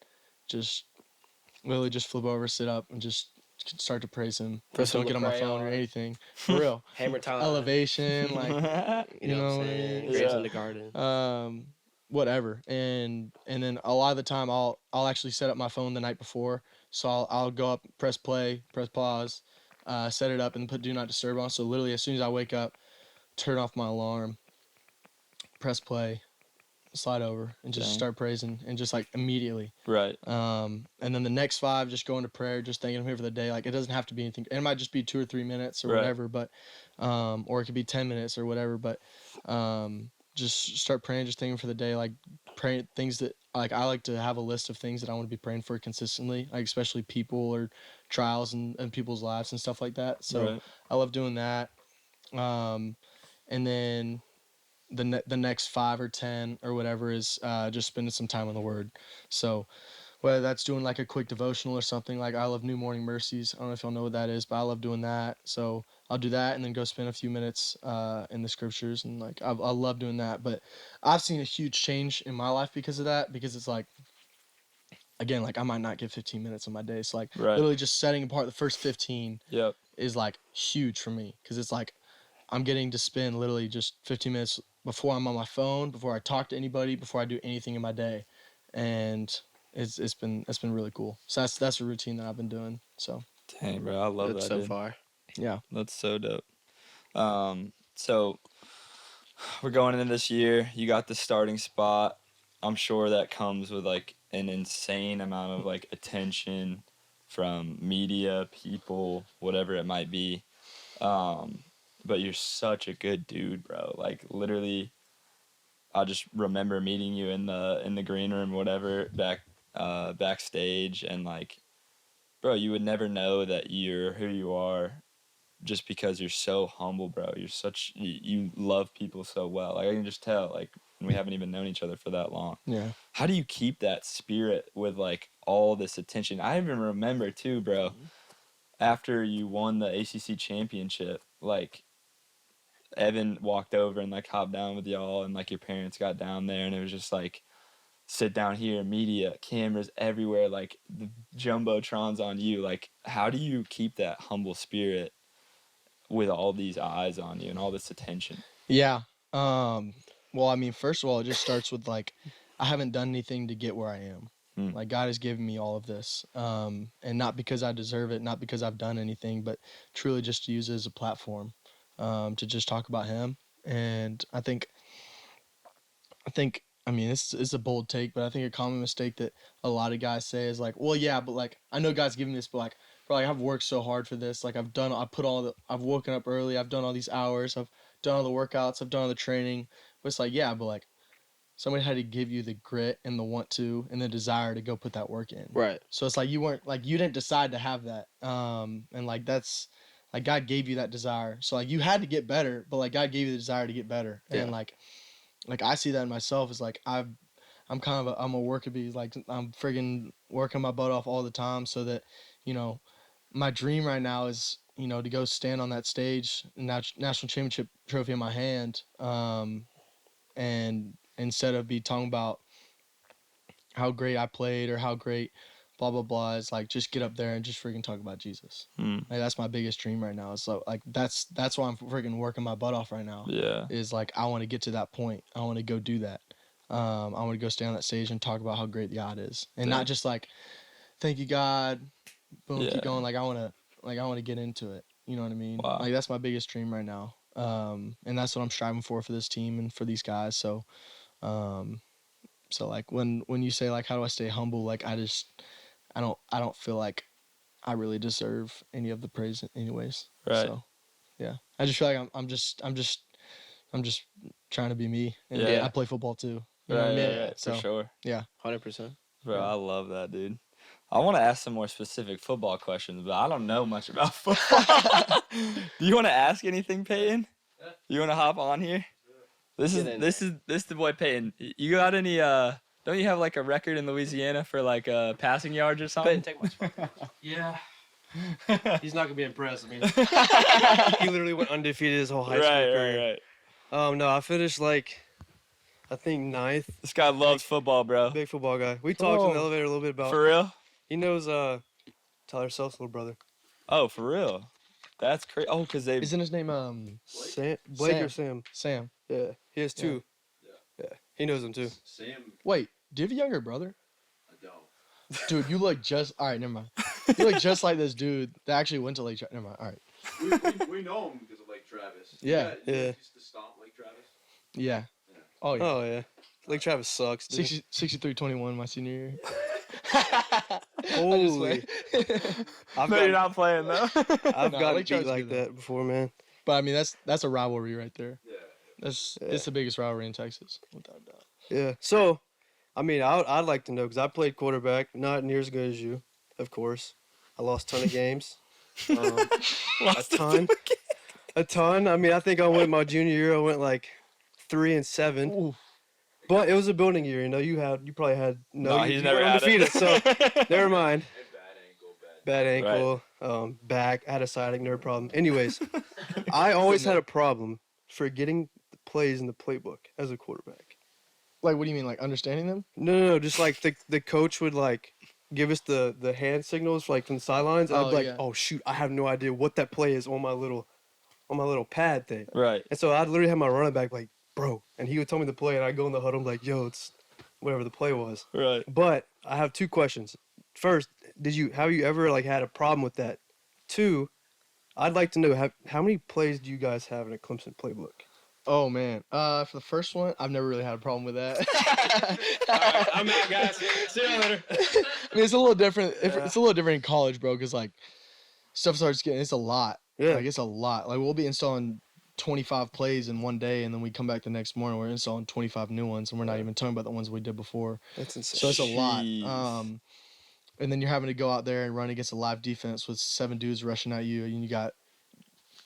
Just literally just flip over, sit up, and just start to praise him. Just don't get on my phone or anything. For real. Hammer time. Elevation, like you know what I'm saying? Grapes in the garden. Whatever. And then a lot of the time I'll actually set up my phone the night before. So I'll go up, press play, press pause, set it up, and put do not disturb on. So literally as soon as I wake up, turn off my alarm, press play, slide over, and just start praising, and just like immediately. Right. And then the next 5, just go into prayer, just thanking him here for the day. Like it doesn't have to be anything. It might just be 2 or 3 minutes or whatever, but or it could be 10 minutes or whatever. But just start praying, just thanking him for the day. Like praying things that like I like to have a list of things that I want to be praying for consistently, like especially people or trials and people's lives and stuff like that. So I love doing that. And then the next 5 or 10 or whatever is just spending some time on the Word. So whether that's doing like a quick devotional or something, like I love New Morning Mercies. I don't know if y'all know what that is, but I love doing that. So I'll do that and then go spend a few minutes in the scriptures, and like I love doing that. But I've seen a huge change in my life because of that, because it's like, again, like I might not get 15 minutes of my day. So like literally just setting apart the first 15 is like huge for me, because it's like I'm getting to spend literally just 15 minutes before I'm on my phone, before I talk to anybody, before I do anything in my day. And it's been really cool. So that's a routine that I've been doing. So dang, bro, I love that so far. Yeah, that's so dope. So we're going into this year. You got the starting spot. I'm sure that comes with like an insane amount of like attention from media, people, whatever it might be. But you're such a good dude, bro. Like literally, I just remember meeting you in the green room, whatever, backstage, and like, bro, you would never know that you're who you are, just because you're so humble, bro. You love people so well. Like I can just tell. Like we haven't even known each other for that long. Yeah. How do you keep that spirit with like all this attention? I even remember too, bro. After you won the ACC championship, like Evan walked over and like hopped down with y'all, and like your parents got down there, and it was just like, sit down here, media, cameras everywhere, like the jumbotrons on you. Like how do you keep that humble spirit with all these eyes on you and all this attention? Yeah. Well, I mean, first of all, it just starts with like, I haven't done anything to get where I am. Like God has given me all of this, and not because I deserve it, not because I've done anything, but truly just to use it as a platform, to just talk about Him. And I think, I mean, it's a bold take, but I think a common mistake that a lot of guys say is like, well, yeah, but like I know God's given me this, but like, bro, like I've worked so hard for this. Like I've woken up early, I've done all these hours, I've done all the workouts, I've done all the training. But it's like, yeah, but like somebody had to give you the grit and the want to and the desire to go put that work in. Right. So it's like you didn't decide to have that. And like that's like God gave you that desire. So like you had to get better, but like God gave you the desire to get better. Yeah. And like I see that in myself is like I'm a worker bee. Like I'm friggin' working my butt off all the time so that, you know, my dream right now is, you know, to go stand on that stage, national championship trophy in my hand, and instead of be talking about how great I played or how great blah blah blah, is like just get up there and just freaking talk about Jesus. Like that's my biggest dream right now. So like that's why I'm freaking working my butt off right now. Yeah. Is like I want to get to that point. I want to go do that. I want to go stand on that stage and talk about how great God is, and not just like, thank you God, boom, keep going. Like I want to get into it. You know what I mean? Wow. Like that's my biggest dream right now. And that's what I'm striving for this team and for these guys. So, so like when you say like how do I stay humble? Like I don't feel like I really deserve any of the praise anyways. Right. So, yeah, I just feel like I'm just trying to be me. And Yeah. I play football too. You know what I mean? Right, So, for sure. yeah. 100%. Bro, I love that, dude. I want to ask some more specific football questions, but I don't know much about football. Do you want to ask anything, Peyton? Yeah. You want to hop on here? This is the boy Peyton. You got any? Don't you have like a record in Louisiana for like passing yards or something? Peyton, take my spot. Yeah. He's not gonna be impressed. I mean, he literally went undefeated his whole high school career. Right. No, I finished like, I think 9th. This guy loves football, bro. Big football guy. We talked in the elevator a little bit about. For real? He knows Tyler Self's little brother. Oh, for real? That's crazy. Oh, cause they. Isn't his name Blake or Sam? Sam? Yeah, he has 2. Yeah, he knows him too. Sam, Wait, do you have a younger brother? I don't. Dude, you look just all right. Never mind. You look just like this dude that actually went to Lake. Never mind. All right. We know him because of Lake Travis. Yeah. Yeah. Used to stomp Lake Travis. Yeah. Oh yeah. Oh yeah. Lake Travis sucks, dude. 63-21 my senior year. Holy. No, you're not playing though. I've No, gotten Lake Travis beat like is good, that before, man. But I mean that's a rivalry right there. Yeah. It's the biggest rivalry in Texas, without a doubt. Yeah. So, I mean, I'd like to know because I played quarterback, not near as good as you, of course. I lost a ton of games. A ton. I mean, I think I went my junior year. I went like 3-7. Ooh. But it was a building year. You know, you probably had he's you never went had undefeated. So never mind. And Bad ankle. Back. I had a sciatic nerve problem. Anyways, I always had a problem forgetting the plays in the playbook as a quarterback. Like, what do you mean, like understanding them? No. Just like the coach would like give us the hand signals like from the sidelines. And I'd be like, yeah. oh shoot, I have no idea what that play is on my little pad thing. Right. And so I'd literally have my running back like, bro, and he would tell me the play, and I'd go in the huddle, I'm like, yo, it's whatever the play was. Right. But I have 2 questions. First, have you ever like had a problem with that? 2, I'd like to know how many plays do you guys have in a Clemson playbook? Oh man. For the first one, I've never really had a problem with that. All right, I'm out, guys. See you later. I mean, it's a little different. It's a little different in college, bro, because like stuff starts getting. It's a lot. Yeah. Like it's a lot. Like we'll be installing 25 plays in one day, and then we come back the next morning, we're installing 25 new ones, and we're not even talking about the ones we did before. That's insane. So it's a lot. Jeez. And then you're having to go out there and run against a live defense with 7 dudes rushing at you, and you got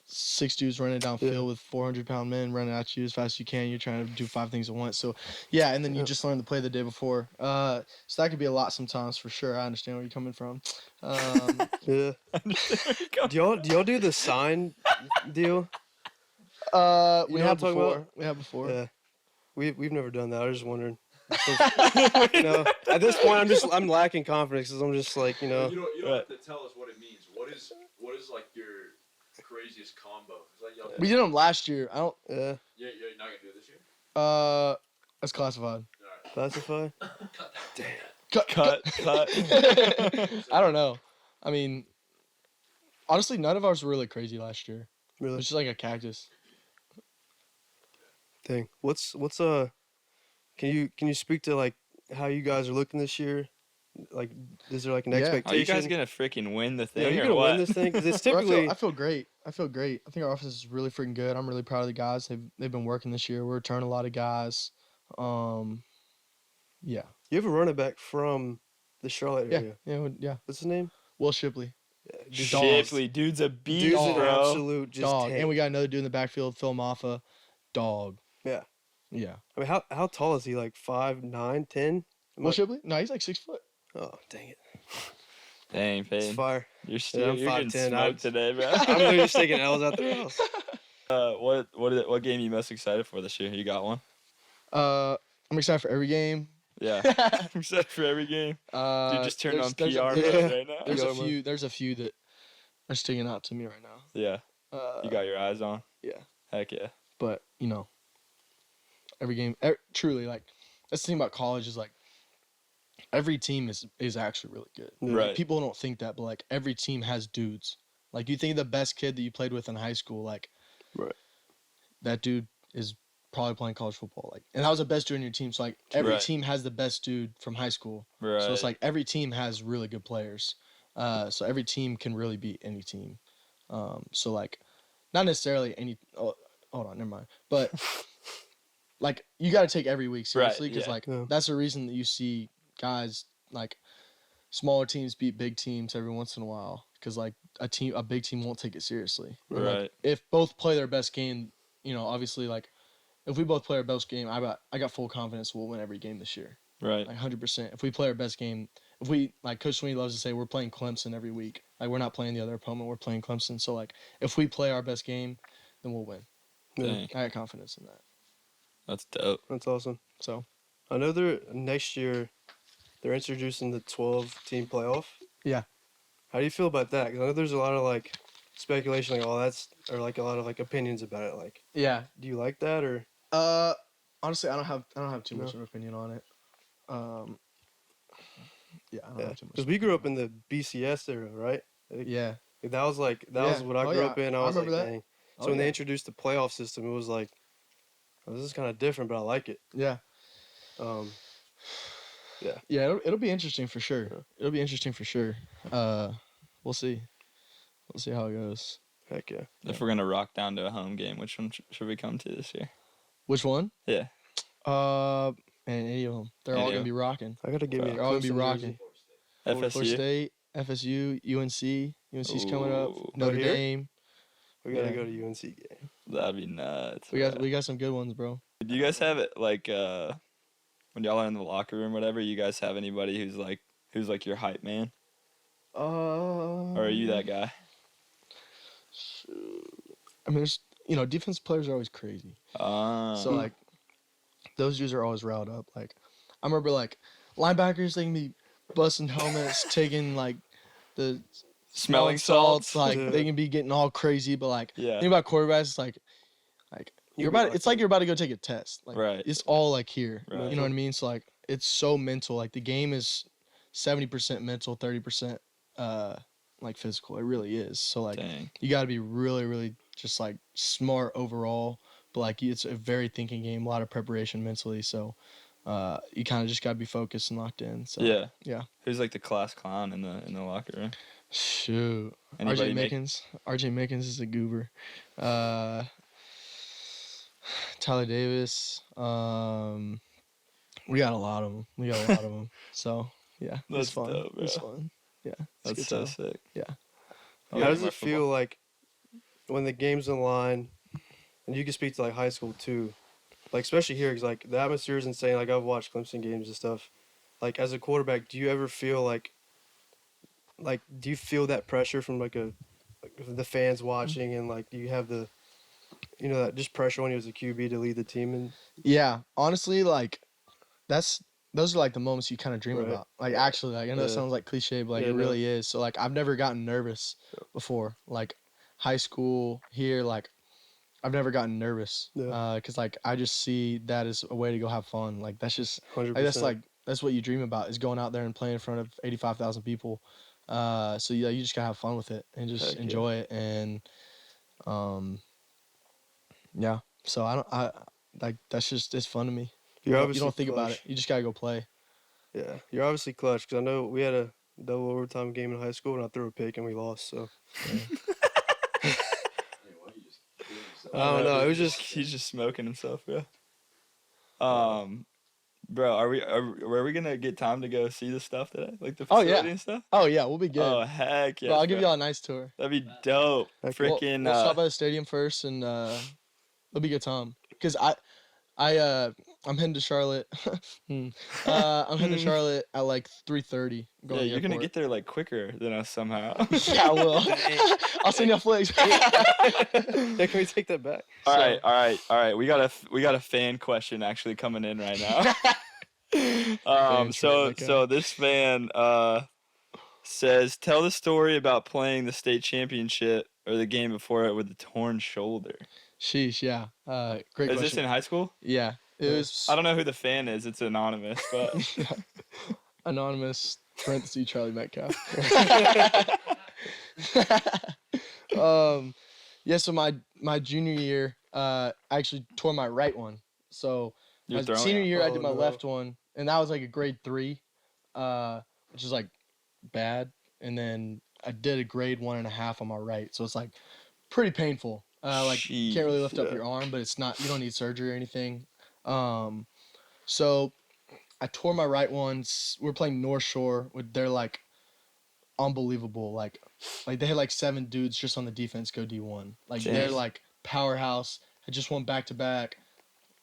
6 dudes running downfield with 400-pound men running at you as fast as you can. You're trying to do 5 things at once. So, yeah, and then you just learn the play the day before. So that could be a lot sometimes for sure. I understand where you're coming from. Yeah. Do y'all do the sign deal? We know have what I'm talking before. about? We have before. Yeah. We've never done that. I was just wondering. At this point, I'm lacking confidence because I'm just like, You don't have to tell us what it means. What is like your craziest combo? Like, We did them last year. I don't. Yeah. You're not gonna do it this year? That's classified. Classify? Cut. I don't know. I mean, honestly, none of ours were really crazy last year. It Really? was just like a cactus. Dang. What's can you speak to like how you guys are looking this year? Like, is there like an Yeah. expectation? Are you guys gonna freaking win the thing? Yeah, you're or gonna what? win this thing because it's Bro, typically. I feel great. I think our offense is really freaking good. I'm really proud of the guys. They've been working this year. We're returning a lot of guys. Yeah. You have a running back from the Charlotte area. Yeah. What's his name? Will Shipley. Yeah. Shipley, dude's a beast, Dude's an bro. absolute just dog. tank. And we got another dude in the backfield, Phil Maffa, dog. Yeah. Yeah. I mean, how tall is he? Like 5'9", 10? Will Shipley? No, he's like 6 foot. Oh, dang it. Dang, It's Payne. fire. You're Yeah, I'm you're getting 5'10". smoked today, bro. I'm literally just taking L's out the house. What game are you most excited for this year? You got one? I'm excited for every game. Yeah. I'm excited for every game. Dude, just turn on PR there's a- mode yeah. right now. There's a few that are sticking out to me right now. Yeah. You got your eyes on? Yeah. Heck yeah. But, every game, truly, like, that's the thing about college is, like, every team is actually really good. Yeah. Right. Like, people don't think that, but, like, every team has dudes. Like, you think of the best kid that you played with in high school, like, Right. that dude is probably playing college football. Like, and that was the best dude in your team. So, like, every Right. team has the best dude from high school. Right. So, it's like every team has really good players. So, every team can really beat any team. So, like, not necessarily any – oh, hold on, never mind. But, like, you got to take every week seriously because, yeah. like, Yeah. that's the reason that you see guys, like, smaller teams beat big teams every once in a while because, like, a big team won't take it seriously. And, like, Right. if both play their best game, obviously, like, if we both play our best game, I got full confidence we'll win every game this year. Right. Like, 100%. If we play our best game, if we, like, Coach Swinney loves to say, we're playing Clemson every week. Like, we're not playing the other opponent, we're playing Clemson. So, like, if we play our best game, then we'll win. Yeah. Dang. I got confidence in that. That's dope. That's awesome. So, I know next year they're introducing the 12-team playoff. Yeah. How do you feel about that? Because I know there's a lot of, like, speculation, like, or, like, a lot of, like, opinions about it. Like, yeah. do you like that, or? Honestly, I don't have too No. much of an opinion on it. Yeah, I don't Yeah. have too much. Because we grew up in the BCS era, right? Yeah. That was what I Oh, grew yeah. up in. I I was like, remember that. dang. Oh, So when they yeah. introduced the playoff system, it was like, oh, this is kind of different, but I like it. Yeah. Yeah, it'll be interesting for sure. Yeah. It'll be interesting for sure. We'll see. We'll see how it goes. Heck yeah. If we're gonna rock down to a home game, which one should we come to this year? Which one? Yeah. Man, any of them. They're all Any gonna of be rocking. I gotta give me a They're all gonna be Clemson rocking. jersey. Florida FSU. State, FSU, UNC. UNC's coming up. Ooh. Notre here? Dame. We gotta Yeah. go to UNC game. That'd be nuts. We got some good ones, bro. Do you guys have it like when y'all are in the locker room, or whatever? You guys have anybody who's like your hype man, or are you that guy? I mean, there's defensive players are always crazy. So like, those dudes are always riled up. Like, I remember like linebackers, they can be busting helmets, taking like the Smelling salts. Like Yeah. they can be getting all crazy, but like Yeah. think about quarterbacks, it's like You'll be it's like you're about to go take a test. Like Right. it's all like here. Right. You know what I mean? So like it's so mental. Like the game is 70% mental, 30% like physical. It really is. So like Dang. you got to be really, really just like smart overall. But like it's a very thinking game, a lot of preparation mentally. So you kind of just got to be focused and locked in. So Yeah. yeah. Who's like the class clown in the locker room? Shoot. Anybody RJ make- Mickens. RJ Mickens is a goober. Tyler Davis. We got a lot of them. So yeah, That's it's fun. dope, bro. It's fun. Yeah, it's a That's good so time. sick. Yeah. You How guys does like it feel football? like when the game's in line, and you can speak to like high school too, like especially here, because like the atmosphere is insane. Like I've watched Clemson games and stuff. Like as a quarterback, do you ever feel like do you feel that pressure from like the fans watching, and like do you have the that just pressure on you as a QB to lead the team? And Yeah, honestly, like those are like the moments you kind of dream Right. about. Like actually, like I know it Yeah. sounds like cliche, but like Yeah, it no. really is. So like I've never gotten nervous before. Like high school here, like I've never gotten nervous. Yeah. Cause like I just see that as a way to go have fun. Like that's just 100%. that's what you dream about is going out there and playing in front of 85,000 people. So yeah, you just gotta have fun with it and just Heck yeah. enjoy it and yeah. So I like that's just it's fun to me. You're You obviously don't think about clutch. it. You just gotta go play. Yeah, you're obviously clutch because I know we had a double overtime game in high school and I threw a pick and we lost. So I don't know. It was just he's just smoking himself, bro. Bro, are we gonna get time to go see the stuff today? Like the Oh, facility yeah. and stuff? Oh yeah, we'll be good. Oh heck yeah. Bro, I'll give y'all a nice tour. That'd be dope. Heck We'll, Freaking we'll stop by the stadium first, and it'll be a good time. Cause I'm heading to Charlotte. I'm heading to Charlotte at like 3:30. yeah, you're gonna get there like quicker than us somehow. Yeah, I will. I'll send y'all flags. Yeah, can we take that back? All right. We got a fan question actually coming in right now. So this fan says, tell the story about playing the state championship or the game before it with a torn shoulder. Sheesh, yeah. Great Is question. this in high school? Yeah, it was. I don't know who the fan is. It's anonymous, but Anonymous parenthesis Charlie Metcalf. Yeah. So my junior year, I actually tore my right one. So You're my throwing senior it? year, I Oh, did my no. left one, and that was like a grade 3, which is like bad. And then I did a grade 1.5 on my right, so it's like pretty painful. Like you can't really lift up Yeah. your arm, but it's not. You don't need surgery or anything. So I tore my right ones. We're playing North Shore. They're like unbelievable. Like they had like 7 dudes just on the defense go D1. Like they're Jeez. like powerhouse. I just won back to back.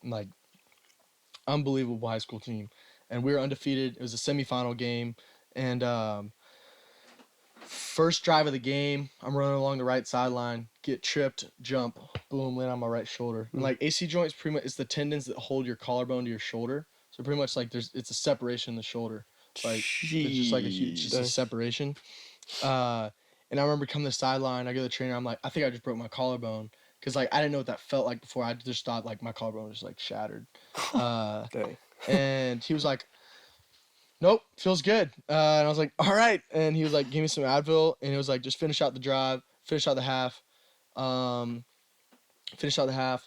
Like unbelievable high school team, and we were undefeated. It was a semifinal game, and first drive of the game, I'm running along the right sideline, get tripped, jump, boom, land on my right shoulder. And like AC joints, pretty much it's the tendons that hold your collarbone to your shoulder. So pretty much like it's a separation in the shoulder. Like it's just like a huge, just a separation. And I remember coming to the sideline, I go to the trainer, I'm like, I think I just broke my collarbone. Cause like I didn't know what that felt like before. I just thought like my collarbone was like shattered. Dang. And he was like, nope, feels good. And I was like, all right. And he was like, give me some Advil. And it was like, just finish out the drive, finish out the half. Finished out the half,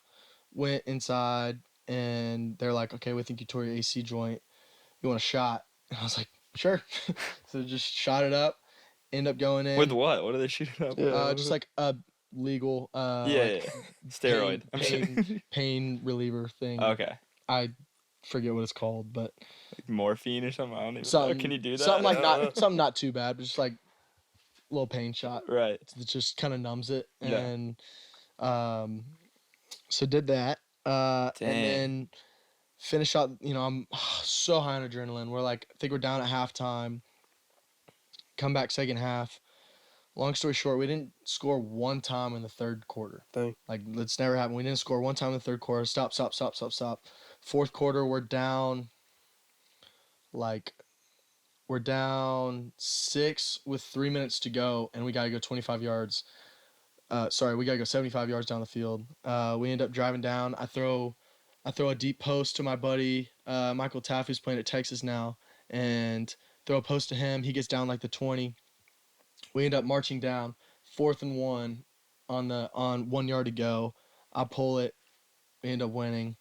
went inside, and they're like, okay, we think you tore your AC joint. You want a shot? And I was like, sure. So just shot it up, end up going in. With what? What are they shooting up? Yeah. Just like a legal Yeah. Steroid. pain reliever thing. Okay. I forget what it's called, but Like morphine or something. I don't even know. something. Can you do that? Something like not too bad, but just like a little pain shot. Right. It just kind of numbs it, Yeah. and so did that, and then finish out. You know, I'm so high on adrenaline. We're like, I think we're down at halftime. Come back second half. Long story short, we didn't score one time in the third quarter. Dang. Like, that's never happened. We didn't score one time in the third quarter. Stop. Fourth quarter, we're down. We're down 6 with 3 minutes to go, and we gotta go 25 yards. We gotta go 75 yards down the field. We end up driving down. I throw a deep post to my buddy Michael Taff, who's playing at Texas now, and throw a post to him. He gets down like the 20. We end up marching down 4th and 1 on 1 yard to go. I pull it. We end up winning.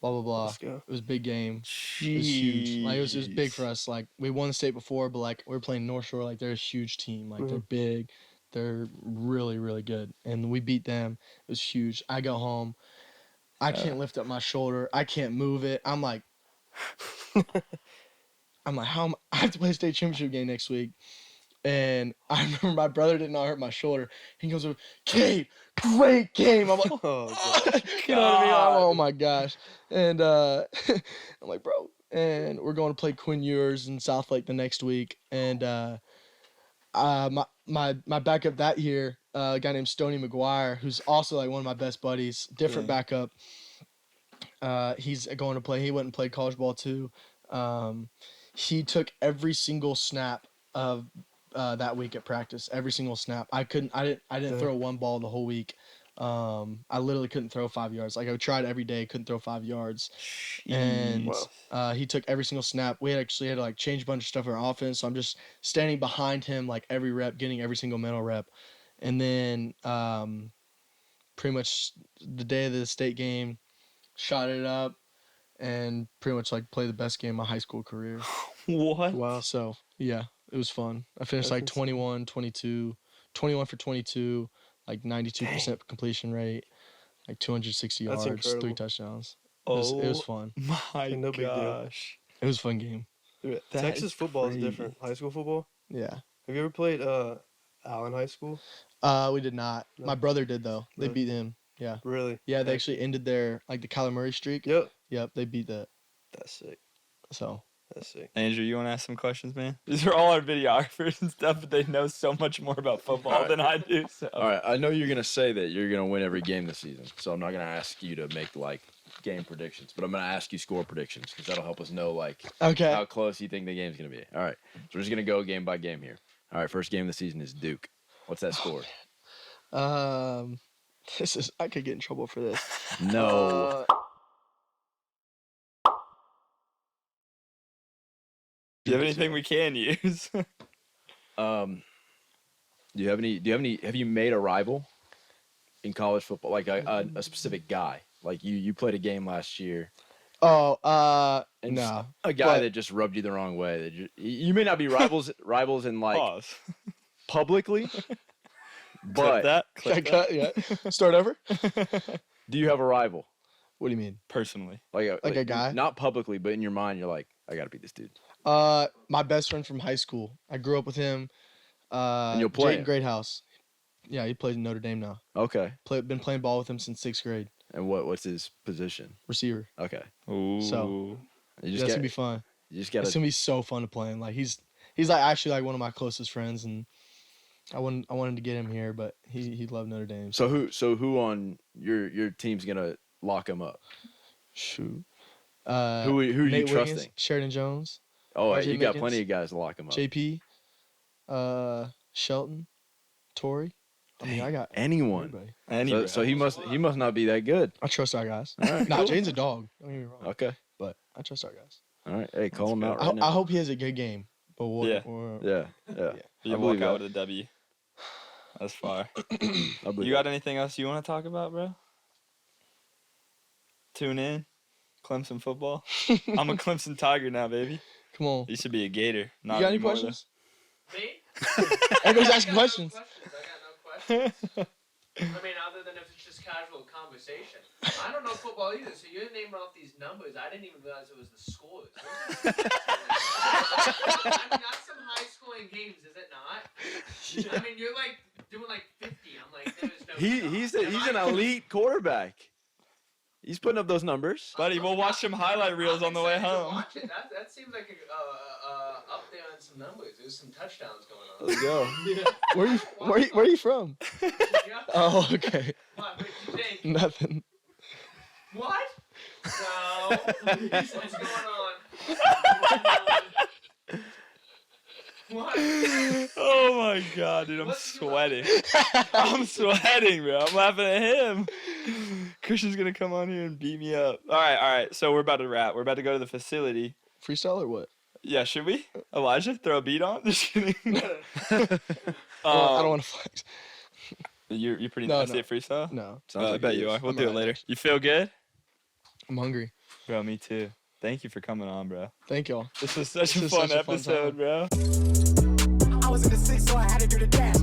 Blah blah blah. Let's go. It was a big game. It was huge. Like it was big for us. Like we won the state before, but like we were playing North Shore. Like they're a huge team. Like they're big. They're really really good. And we beat them. It was huge. I go home. I can't lift up my shoulder. I can't move it. I'm like, I have to play a state championship game next week. And I remember my brother did not hurt my shoulder. He goes over, Cade, great game. I'm like, Oh, God. you know what I mean? Oh my gosh. And I'm like, bro. And we're going to play Quinn Ewers in South Lake the next week. And my backup that year, a guy named Stoney McGuire, who's also like one of my best buddies, different backup. He's going to play. He went and played college ball too. He took every single snap of that week at practice. Every single snap. I didn't throw one ball the whole week. I literally couldn't throw 5 yards. Like I tried every day, couldn't throw 5 yards. And he took every single snap. We had to like change a bunch of stuff in our offense. So I'm just standing behind him like every rep, getting every single mental rep. And then pretty much the day of the state game, shot it up and pretty much like play the best game of my high school career. What? Wow. So yeah, it was fun. I finished That's like 21 for 22, like 92% completion rate, like 260 That's yards, 3 incredible. touchdowns. It was fun. My No big deal. gosh. It was a fun game. That Texas is football crazy. is different. High school football. Yeah. Have you ever played Allen High School? We did not. No. My brother did though. They Really? beat him. Yeah. Really? Yeah, they Heck. actually ended their like the Kyler Murray streak. Yep. Yep, they beat that. That's sick. So That's sick. Andrew, you want to ask some questions, man? These are all our videographers and stuff, but they know so much more about football All right. than I do. So. All right, I know you're gonna say that you're gonna win every game this season, so I'm not gonna ask you to make like game predictions, but I'm gonna ask you score predictions because that'll help us know like okay. how close you think the game's gonna be. All right, so we're just gonna go game by game here. All right, first game of the season is Duke. What's that score? This is I could get in trouble for this. No. Do you have anything we can use? Do you have any? Have you made a rival in college football, like a specific guy? Like you played a game last year. Oh, And no. A guy But- that just rubbed you the wrong way. That you may not be rivals in like Pause. publicly, Clip but that. Should I Clip cut? Yeah. Start over? that. do you have a rival? What do you mean? Personally. Like a guy? Not publicly, but in your mind, you're like, I gotta beat this dude. My best friend from high school. I grew up with him. And you'll play Jayden him? Greathouse. Yeah, he plays in Notre Dame now. Okay. Been playing ball with him since 6th grade. And what's his position? Receiver. Okay. Ooh. So- You That's gonna be fun. You just It's gotta. gonna be so fun to play him. Like he's like actually like one of my closest friends, and I wanted to get him here, but he loved Notre Dame. So who on your team's gonna lock him up? Shoot. Who are you Nate Wiggins, trusting? Sheridan Jones, Oh, RJ you got Mickens, plenty of guys to lock him up. JP, Shelton, Torrey. I mean, I got Anyone. everybody. Anyway. So he must not be that good. I trust our guys. All right, Nah, cool. Jaden's a dog. Don't get me wrong. Okay. But I trust our guys. All right. Hey, call him out I, right now. I hope he has a good game. But Yeah. Yeah. You I walk believe out that. with a W. That's fire. I believe You got anything else you want to talk about, bro? Tune in. Clemson football. I'm a Clemson Tiger now, baby. Come on. You should be a Gator. Not You got any anymore, questions? Me? Everybody's I asking got questions. No questions. I got no questions. I mean, other than if it's just casual conversation. I don't know football either, so you're naming off these numbers. I didn't even realize it was the scores. I mean, that's some high-scoring games, is it not? I mean, you're like doing like 50. I'm like, there's no shot. He's an elite quarterback. He's putting up those numbers. Buddy, we'll watch some highlight reels on the way excited to home. watch it. That seems like up there on some numbers. There's some touchdowns going on. Let's go. Where are you from? Yeah. Oh, okay. What did you think? Nothing. What? No. What's going on? What? Oh my god, dude, I'm sweating. I'm sweating, bro. I'm laughing at him. Christian's gonna come on here and beat me up. All right. So we're about to wrap. We're about to go to the facility. Freestyle or what? Yeah, should we? Elijah, throw a beat on? Just kidding. I don't want to flex. You're pretty No, nasty no. at freestyle? No. Sounds I like bet he you is. are. We'll I'm do it alright, later. actually. You feel good? I'm hungry. Bro, me too. Thank you for coming on, bro. Thank y'all. This was such This a is fun such a fun episode, bro. I was in the six, so I had to do the dash.